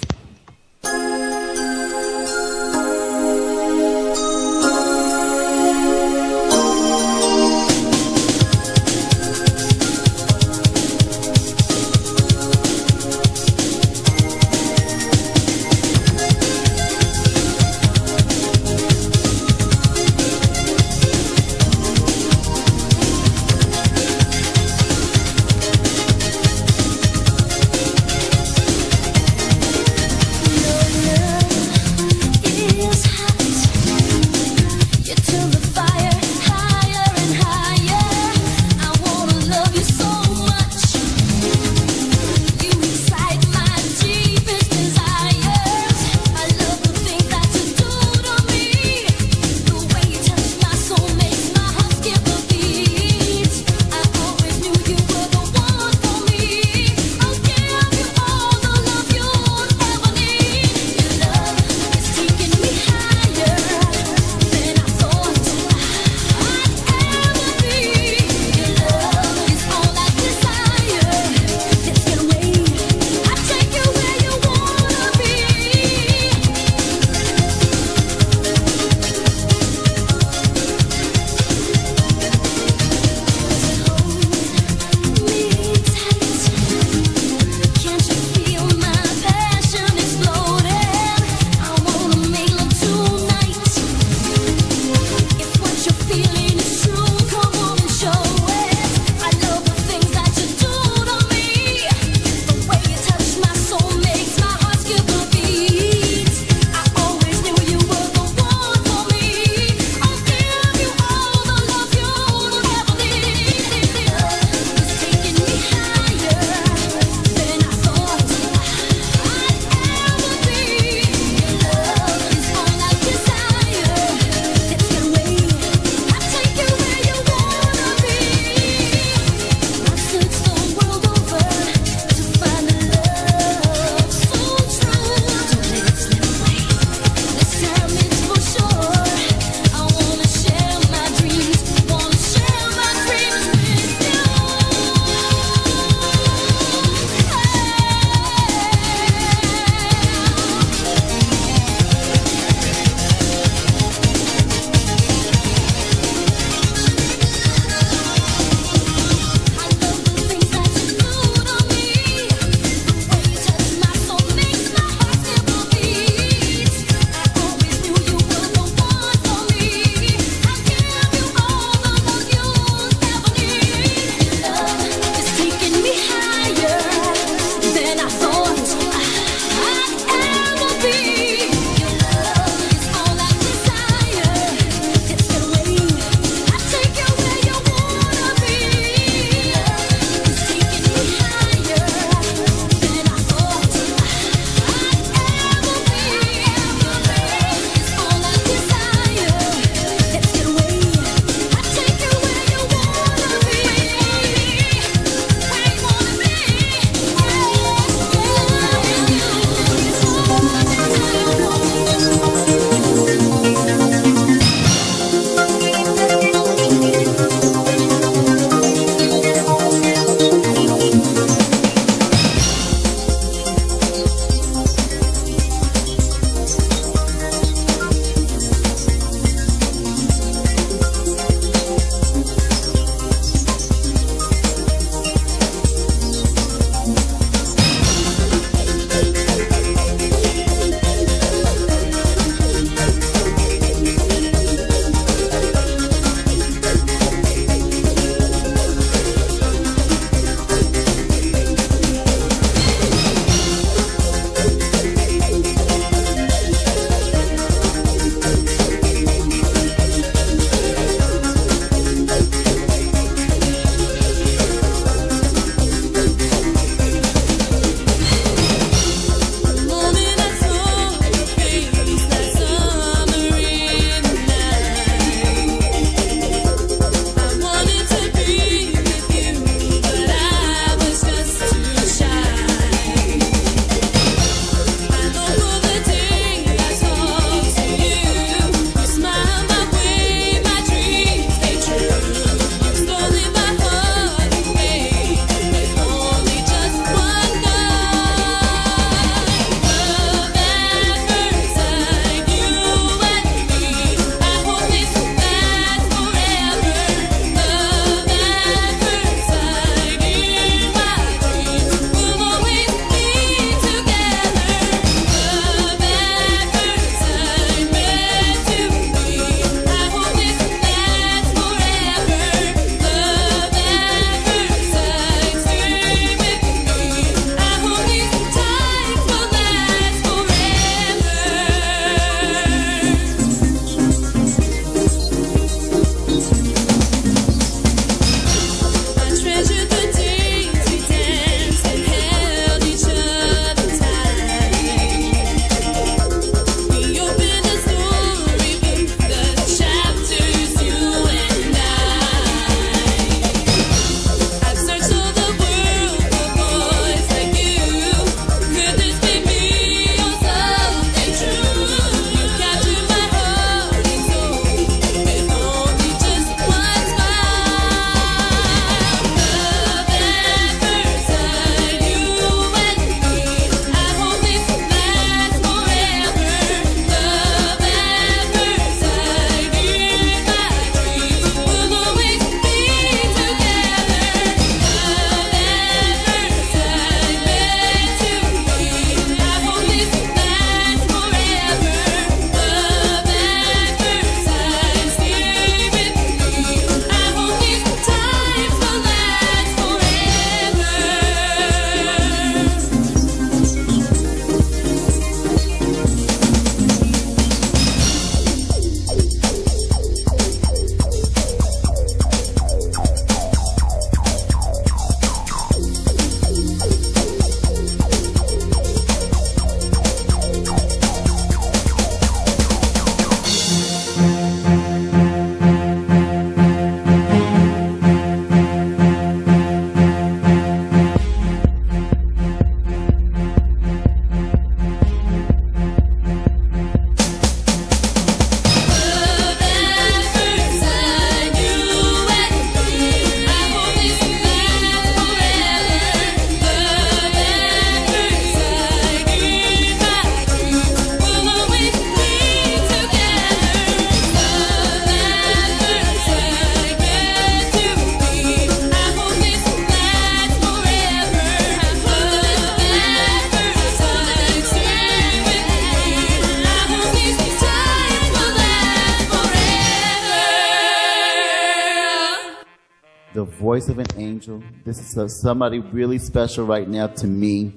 voice of an angel. This is somebody really special right now to me.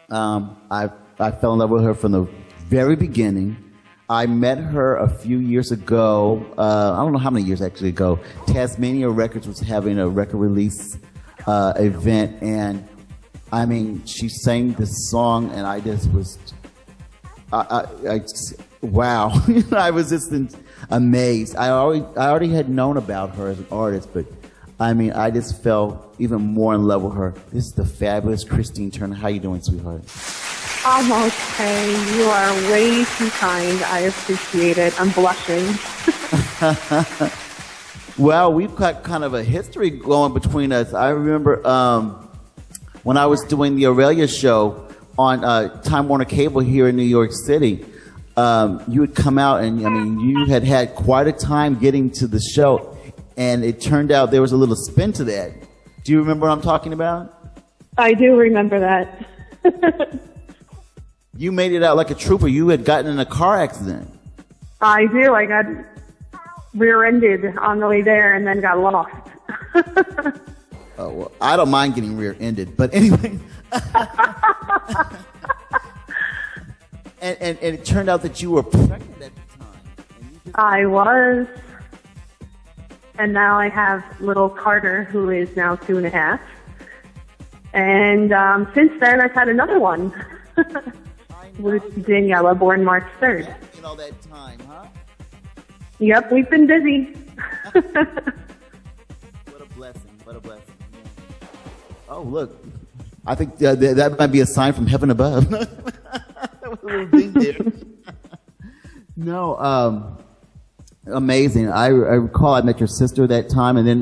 I fell in love with her from the very beginning. I met her a few years ago. I don't know how many years actually ago. Tasmania Records was having a record release event, and I mean, she sang this song, and I just was, wow! I was just amazed. I already had known about her as an artist, but I mean, I just fell even more in love with her. This is the fabulous Christine Turner. How you doing, sweetheart? Almost, hey, you are way too kind. I appreciate it. I'm blushing. Well, we've got kind of a history going between us. I remember when I was doing the Aurelia show on Time Warner Cable here in New York City. You would come out, and I mean, you had quite a time getting to the show, and it turned out there was a little spin to that. Do you remember what I'm talking about? I do remember that. You made it out like a trooper. You had gotten in a car accident. I do. I got rear-ended on the way there and then got lost. Oh, well, I don't mind getting rear-ended, but anyway. and it turned out that you were pregnant at the time. I was. And now I have little Carter, who is now 2.5. And since then, I've had another one. With Daniela, born March 3rd. In all that time, huh? Yep, we've been busy. What a blessing. What a blessing. Yeah. Oh, look. I think that might be a sign from heaven above. That was a little thing there. No, amazing. I recall I met your sister that time, and then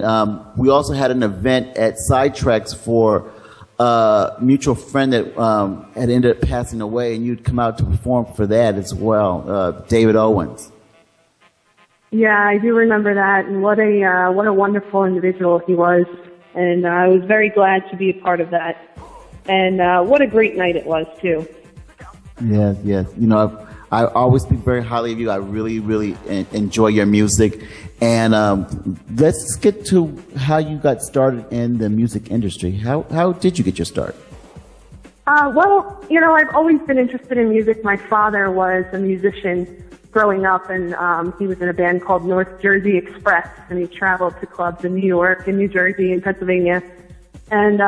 we also had an event at Sidetracks for a mutual friend that had ended up passing away, and you'd come out to perform for that as well, David Owens. Yeah, I do remember that, and what a wonderful individual he was, and I was very glad to be a part of that, and what a great night it was too. Yes, yes. You know, I always speak very highly of you. I really, really enjoy your music, and let's get to how you got started in the music industry. How did you get your start? Well, you know, I've always been interested in music. My father was a musician growing up, and he was in a band called North Jersey Express, and he traveled to clubs in New York and New Jersey and Pennsylvania. And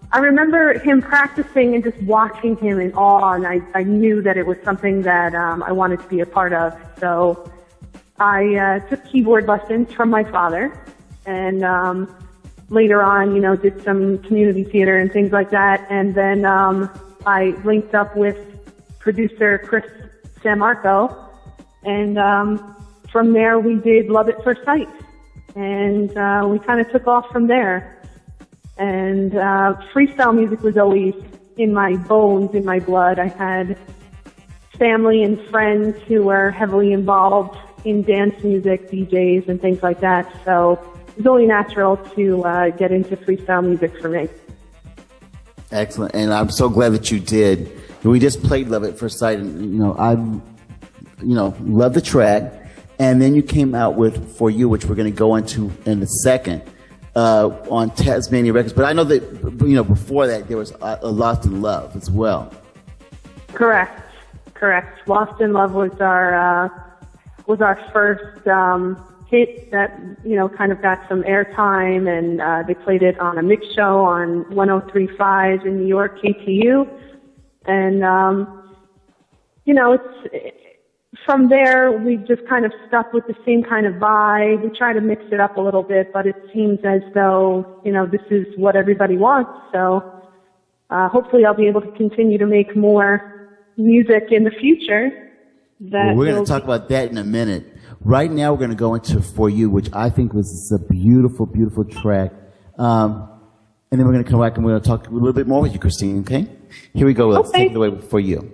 I remember him practicing and just watching him in awe, and I knew that it was something that I wanted to be a part of. So I took keyboard lessons from my father, and later on, you know, did some community theater and things like that. And then I linked up with producer Chris Sammarco, and from there we did Love at First Sight, and we kind of took off from there. And freestyle music was always in my bones, in my blood. I had family and friends who were heavily involved in dance music, DJs, and things like that. So it was only natural to get into freestyle music for me. Excellent, and I'm so glad that you did. We just played Love at First Sight, and love the track. And then you came out with For You, which we're going to go into in a second. On Tasmania Records, but I know that, you know, before that there was Lost in Love as well. Correct. Lost in Love was our first hit that, you know, kind of got some airtime, and they played it on a mix show on 103.5 in New York, KTU, and you know, from there, we've just kind of stuck with the same kind of vibe. We try to mix it up a little bit, but it seems as though, you know, this is what everybody wants. So hopefully I'll be able to continue to make more music in the future. Well, we're going to talk about that in a minute. Right now, we're going to go into For You, which I think was a beautiful, beautiful track. And then we're going to come back and we're going to talk a little bit more with you, Christine, okay? Here we go. Let's take it away with For You.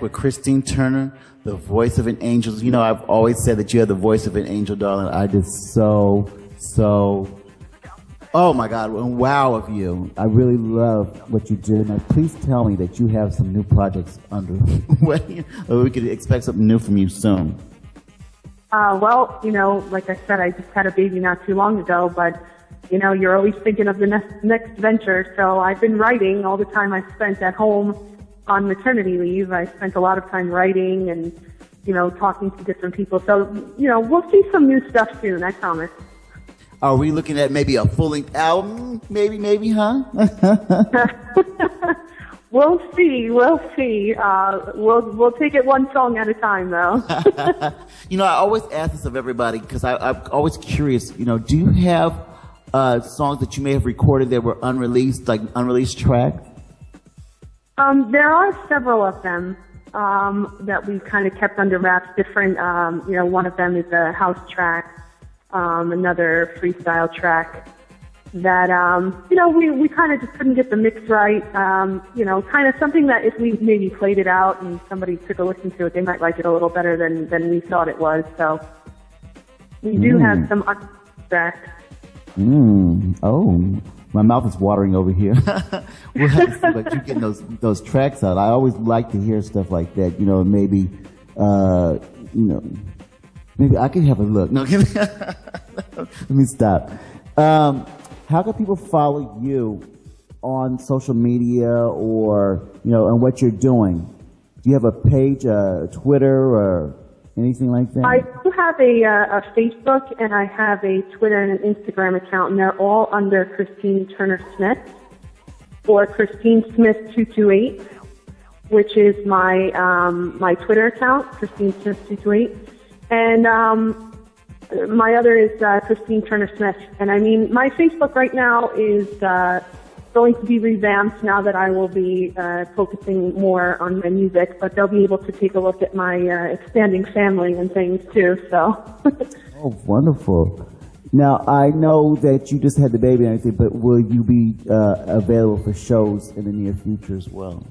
back with Christine Turner, the voice of an angel. You know, I've always said that you have the voice of an angel, darling. I just so, oh my God, wow of you. I really love what you do. Now, please tell me that you have some new projects underway, or we could expect something new from you soon. Well, you know, like I said, I just had a baby not too long ago, but, you know, you're always thinking of the next venture. So I've been writing all the time I spent at home on maternity leave. I spent a lot of time writing and, you know, talking to different people. So, you know, we'll see some new stuff soon, I promise. Are we looking at maybe a full-length album? Maybe, huh? We'll see. We'll take it one song at a time, though. You know, I always ask this of everybody because I'm always curious. You know, do you have songs that you may have recorded that were unreleased, like unreleased tracks? There are several of them that we've kind of kept under wraps. Different, you know, one of them is a house track, another freestyle track. That, you know, we kind of just couldn't get the mix right. You know, kind of something that if we maybe played it out and somebody took a listen to it, they might like it a little better than we thought it was. So we do have some tracks. Oh, my mouth is watering over here. We'll have to see about you getting those tracks out. I always like to hear stuff like that. You know, maybe, you know, maybe I can have a look. No, let me stop. How can people follow you on social media or, you know, and what you're doing? Do you have a page, Twitter or anything like that? I do have a Facebook and I have a Twitter and an Instagram account, and they're all under Christine Turner Smith or Christine Smith 228, which is my my Twitter account, Christine Smith 228, and my other is Christine Turner Smith. And I mean, my Facebook right now is going to be revamped now that I will be focusing more on my music, but they'll be able to take a look at my expanding family and things too, so. Oh, wonderful. Now, I know that you just had the baby and everything, but will you be available for shows in the near future as well?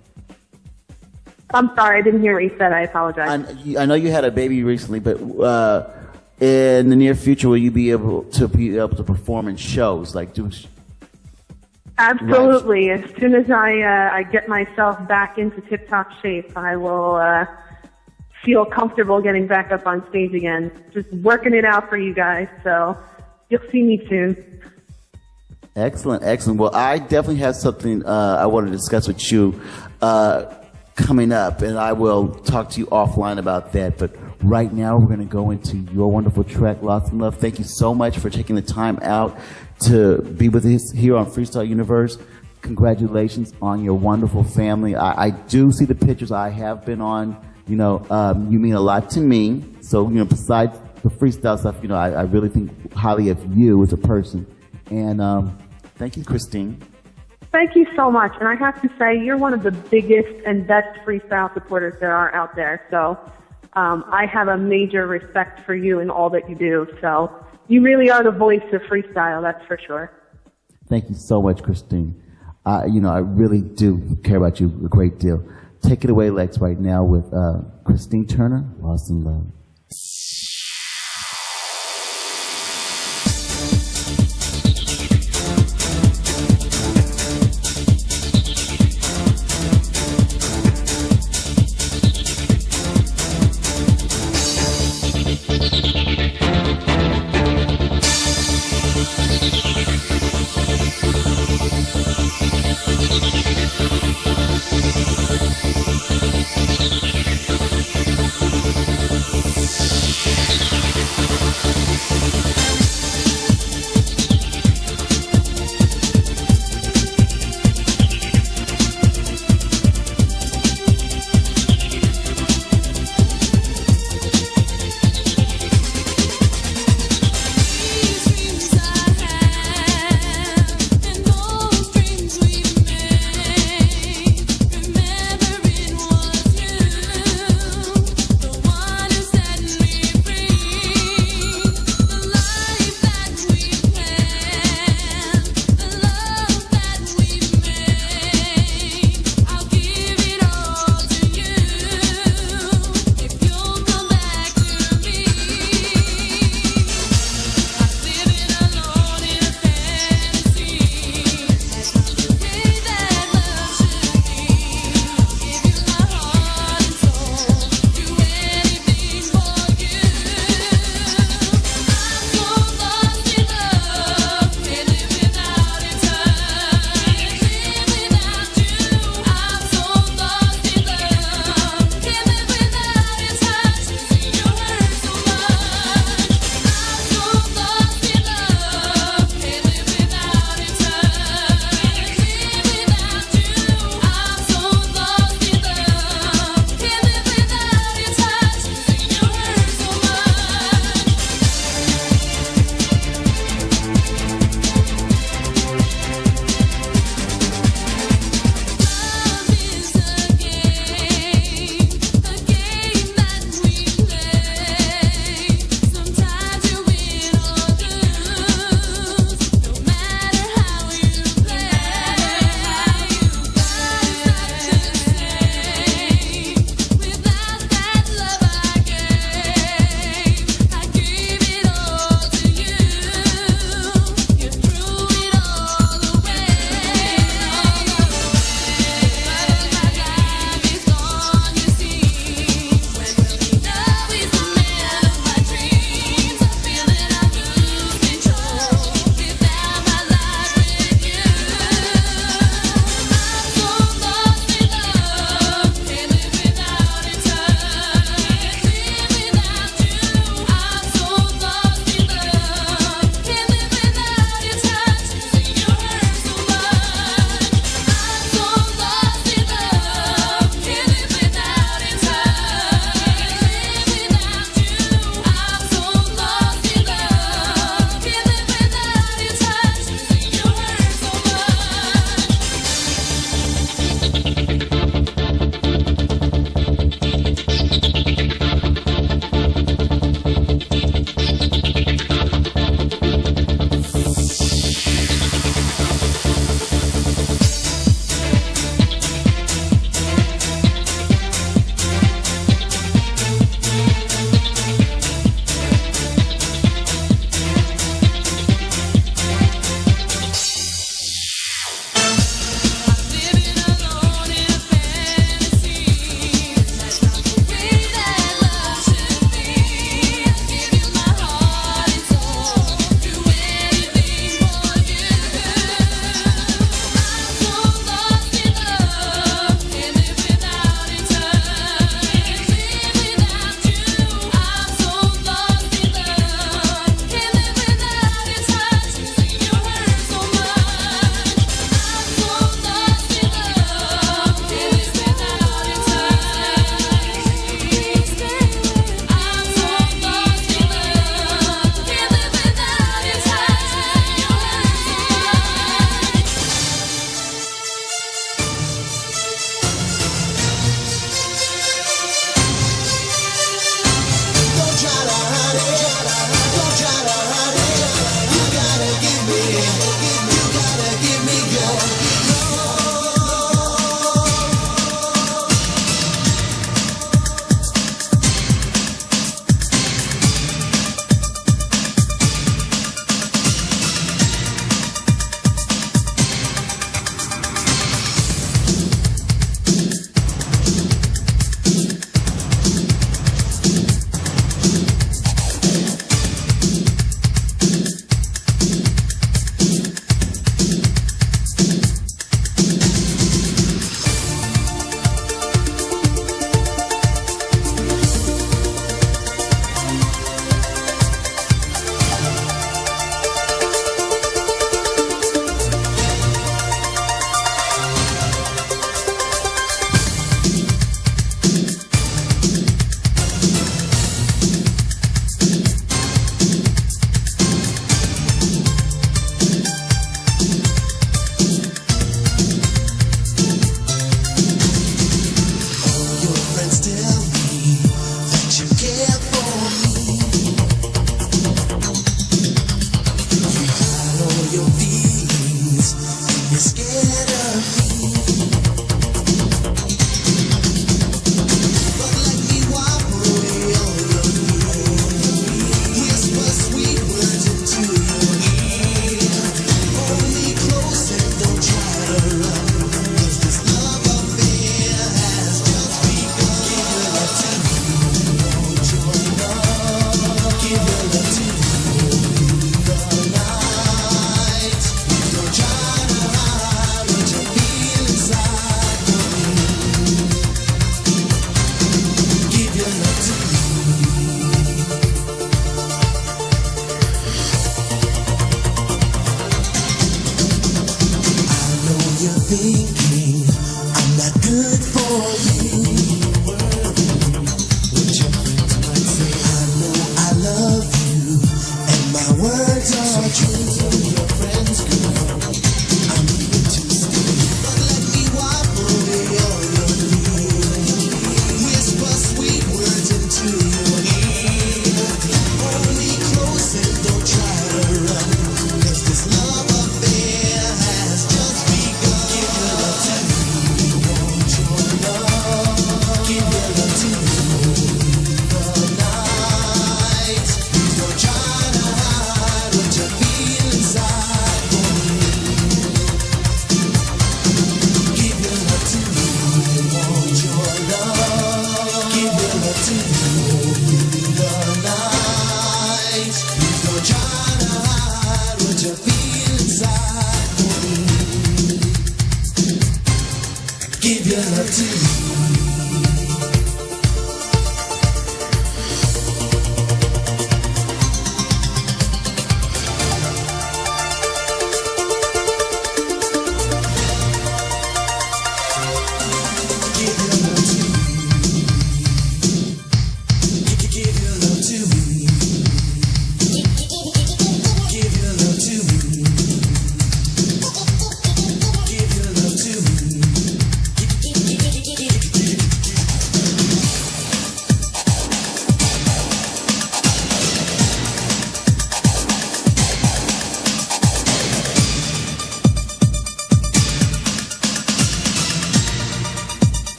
I'm sorry, I didn't hear what you said. I apologize. I know you had a baby recently, but in the near future, will you be able to perform in shows, like do? Absolutely. Right. As soon as I get myself back into tip-top shape, I will feel comfortable getting back up on stage again. Just working it out for you guys, so you'll see me soon. Excellent, excellent. Well, I definitely have something I want to discuss with you coming up, and I will talk to you offline about that. But right now, we're going to go into your wonderful track, Lost in Love. Thank you so much for taking the time out to be with us here on Freestyle Universe. Congratulations on your wonderful family. I do see the pictures I have been on. You know, you mean a lot to me. So, you know, besides the freestyle stuff, you know, I really think highly of you as a person. And thank you, Christine. Thank you so much. And I have to say, you're one of the biggest and best freestyle supporters there are out there. So I have a major respect for you and all that you do. So you really are the voice of freestyle, that's for sure. Thank you so much, Christine. You know, I really do care about you a great deal. Take it away, Lex, right now with Christine Turner, Lost in Love.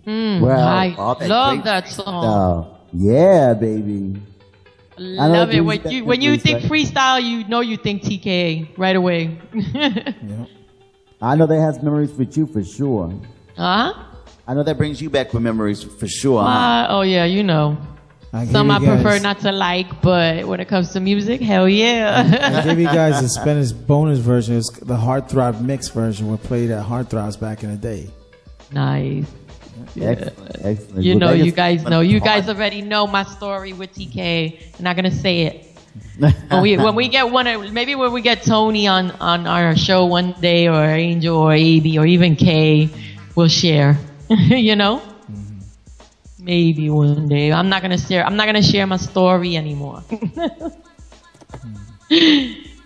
Well, I all that love great that song. freestyle. Yeah, baby. I know Love it. Drew's When you think freestyle. freestyle, you know you think TKA right away. I know that has memories with you for sure. Huh? I know that brings you back with memories for sure. Huh? Oh yeah, you know. Some I prefer not to like, but when it comes to music, hell yeah. I gave you guys the Spanish bonus version. It's the Heartthrob mix version. We played at Heartthrobs back in the day. Nice. Excellent. Excellent. You Well, know, that you is guys fun know. You part. guys already know my story with TK. I'm not gonna say it. when we get maybe when we get Tony on our show one day, or Angel, or AB, or even Kay, we'll share. You know, maybe one day. I'm not gonna share my story anymore.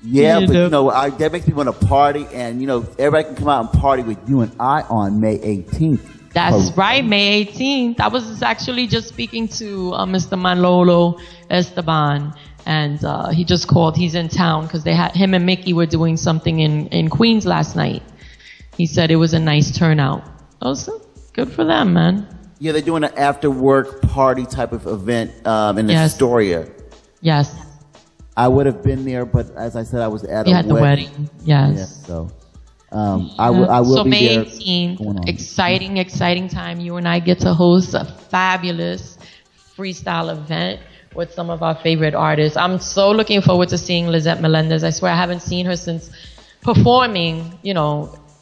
Yeah, You but know. you know, that makes me want to party, and you know, everybody can come out and party with you and I on May 18th. That's right, May 18th. I was actually just speaking to Mr. Manolo Esteban, and he just called. He's in town because him and Mickey were doing something in Queens last night. He said it was a nice turnout. Also, good for them, man. Yeah, they're doing an after work party type of event in Yes. Astoria. Yes, I would have been there, but as I said, I was at you a had the wedding. Yeah, Yes. so I will So be May there. 18th, going on. exciting time. You and I get to host a fabulous freestyle event with some of our favorite artists. I'm so looking forward to seeing Lizette Melendez. I swear I haven't seen her since performing,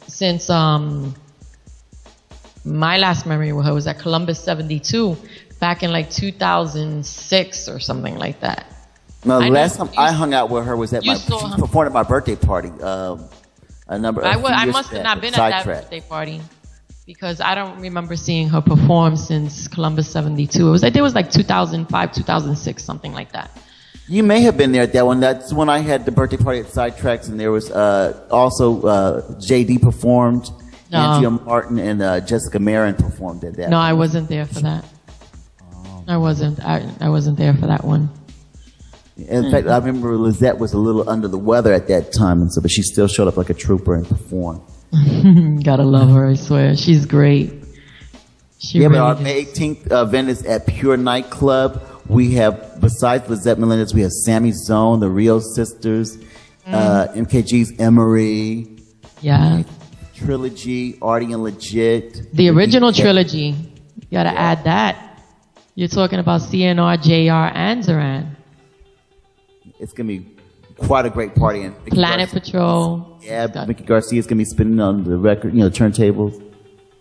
since my last memory with her was at Columbus 72 back in like 2006 or something like that. No, the I last know. time I hung out with her was at You my, saw she her. performed at my birthday party. A few I years must have back not been at that Sidetrack. birthday party because I don't remember seeing her perform since Columbus 72. I think it was like 2005, 2006, something like that. You may have been there at that one. That's when I had the birthday party at Sidetracks, and there was also JD performed, No. Andrea Martin and Jessica Marin performed at that. No, I wasn't there for that. I wasn't. I wasn't there for that one. In fact, I remember Lizette was a little under the weather at that time, and so but she still showed up like a trooper and performed. Gotta love her, I swear. She's great. She Yeah, but really our is. May 18th event is at Pure Nightclub. We have, besides Lizette Melendez, we have Sammy Zone, the Rio Sisters, MKG's Emery, Yeah. Trilogy, Artie and Legit. The original Yeah. trilogy. You gotta add that. You're talking about CNR, JR, and Zoran. It's going to be quite a great party. And Mickey Planet Garcia- Patrol. Yeah, Mickey Garcia is going to be spinning on the record, turntables.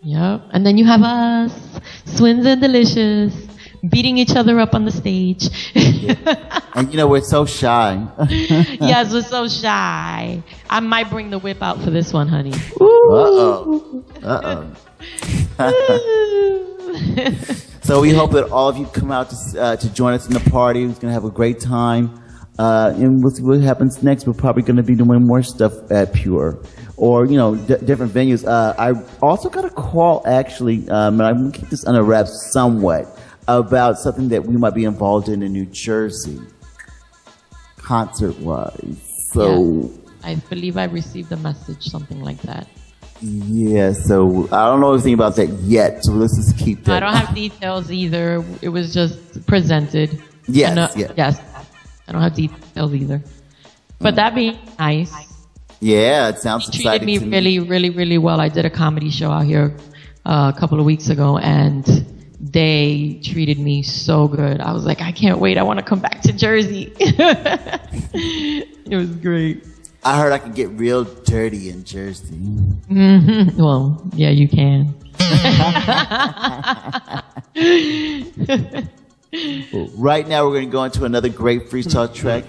Yep. And then you have us, Swins and Delicious, beating each other up on the stage. And we're so shy. Yes, we're so shy. I might bring the whip out for this one, honey. Uh-oh. So we hope that all of you come out to join us in the party. We're going to have a great time. And we'll see what happens next. We're probably going to be doing more stuff at Pure or, different venues. I also got a call, actually, and I'm going to keep this under wraps somewhat, about something that we might be involved in New Jersey, concert-wise. So, Yeah. I believe I received a message, something like that. yeah, so I don't know anything about that yet, so let's just keep that. I don't have details either. It was just presented. Yes, And, yeah. Yes. I don't have details either. But that'd be nice. Yeah, it sounds He treated exciting me to really, really, really well. I did a comedy show out here a couple of weeks ago, and they treated me so good. I was like, I can't wait. I want to come back to Jersey. It was great. I heard I could get real dirty in Jersey. Well, yeah, you can. Right now, we're going to go into another great freestyle track.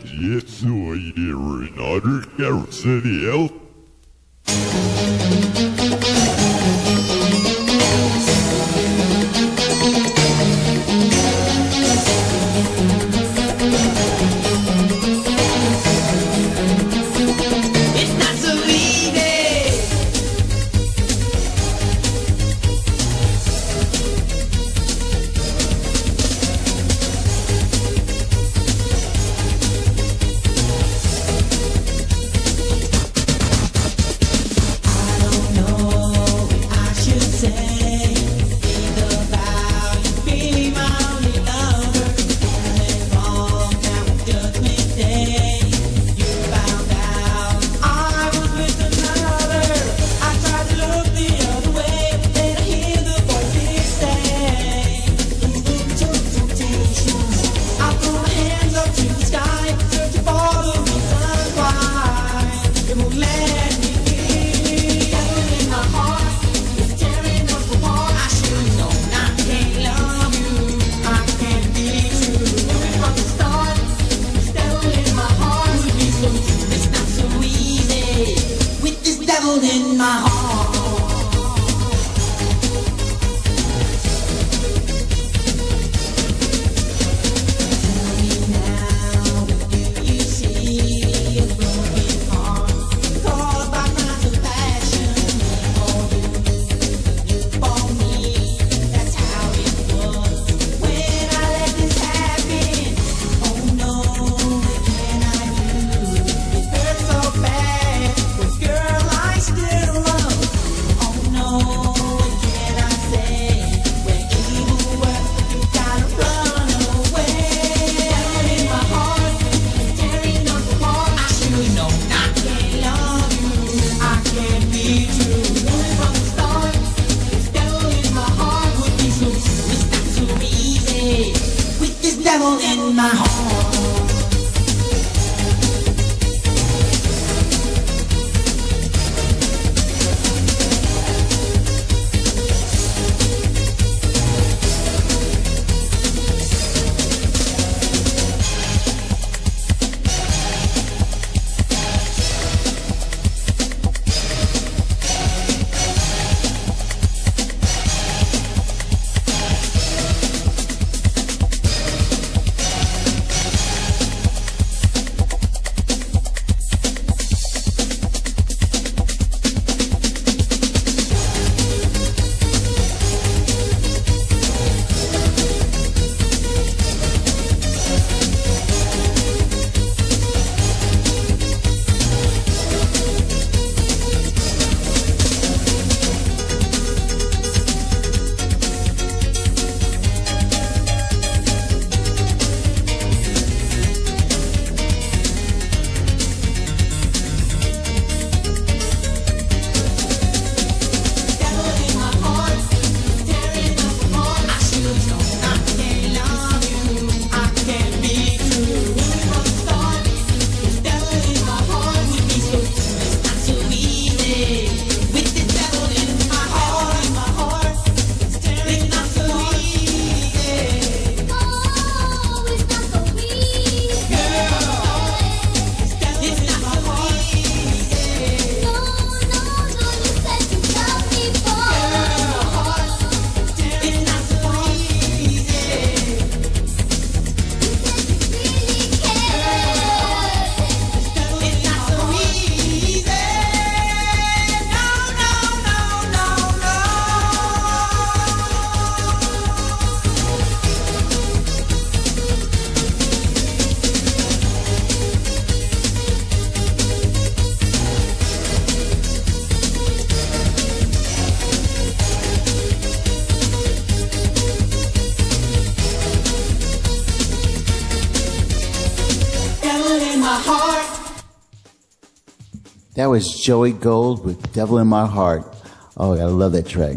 It's not so easy. I don't know what I should say. Either about you being my only lover, and wrong now it's Judgment Day. You found out I was with another. I tried to look the other way, then I hear the voices say, temptations. I throw my hands up to the sky, searching for the reason why it won't let me be. Devil in my heart is tearing us apart. I should know I can't love you. I can't be true. Knew it from the start. This devil in my heart would be so true. It's not so easy with this devil in my heart. Tell me now, do you see a broken my heart. That was Joey Gold with Devil in My Heart. Oh, I love that track.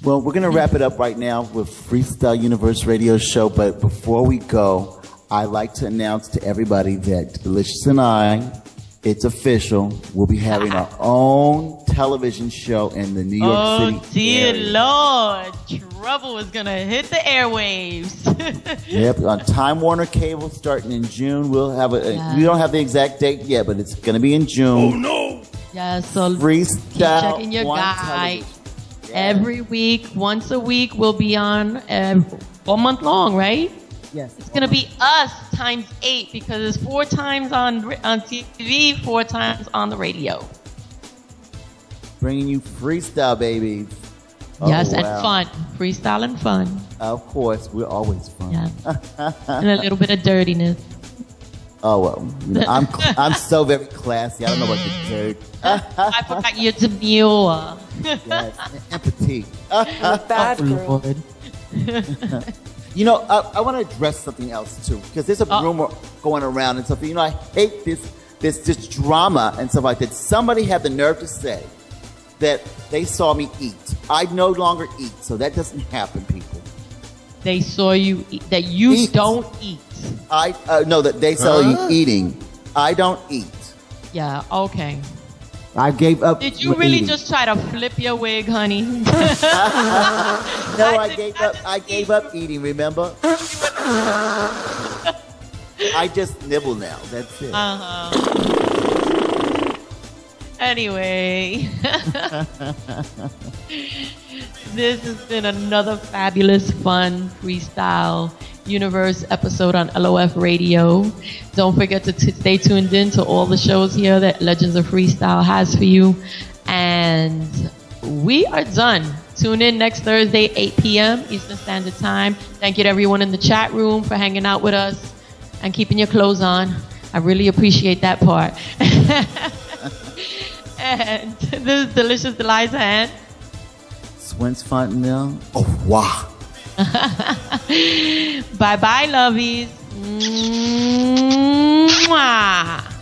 Well, we're going to wrap it up right now with Freestyle Universe Radio Show. But before we go, I'd like to announce to everybody that Delicious and I, it's official, we'll be having our own television show in the New York City dear area. Lord. Trouble is going to hit the airwaves. Yep, on Time Warner Cable starting in June. We'll have we don't have the exact date yet, but it's going to be in June. Oh, no. Yeah, so Freestyle keep checking your on guide. television. Yeah. Every week, once a week, we'll be on all month long, right? Yes. It's going to be us times 8 because it's 4 times on TV, 4 times on the radio. Bringing you freestyle, baby. Oh, Yes, and wow. fun. Freestyle and fun. Of course, we're always fun. Yeah. And a little bit of dirtiness. Oh, well, you know, I'm so very classy. I don't know what the dirt. I forgot you're demure. Yes, empathy. Bad girl. Lord. You know, I want to address something else too, because there's a rumor going around and stuff. You know, I hate this drama and stuff like that. Somebody had the nerve to say that they saw me eat. I no longer eat, so that doesn't happen, people. They saw you eat, that you Eat. don't eat. I know that they saw you eating. I don't eat. Yeah, okay. I gave up. Did you with really eating. just try to flip your wig, honey? No, I gave up eating. Remember? I just nibble now. That's it. Anyway, this has been another fabulous, fun Freestyle Universe episode on LOF Radio. Don't forget to stay tuned in to all the shows here that Legends of Freestyle has for you. And we are done. Tune in next Thursday, 8 p.m. Eastern Standard Time. Thank you to everyone in the chat room for hanging out with us and keeping your clothes on. I really appreciate that part. And this is Delicious Deliza and Swins Fontenelle. Oh, wow. bye-bye, lovies. Mwah.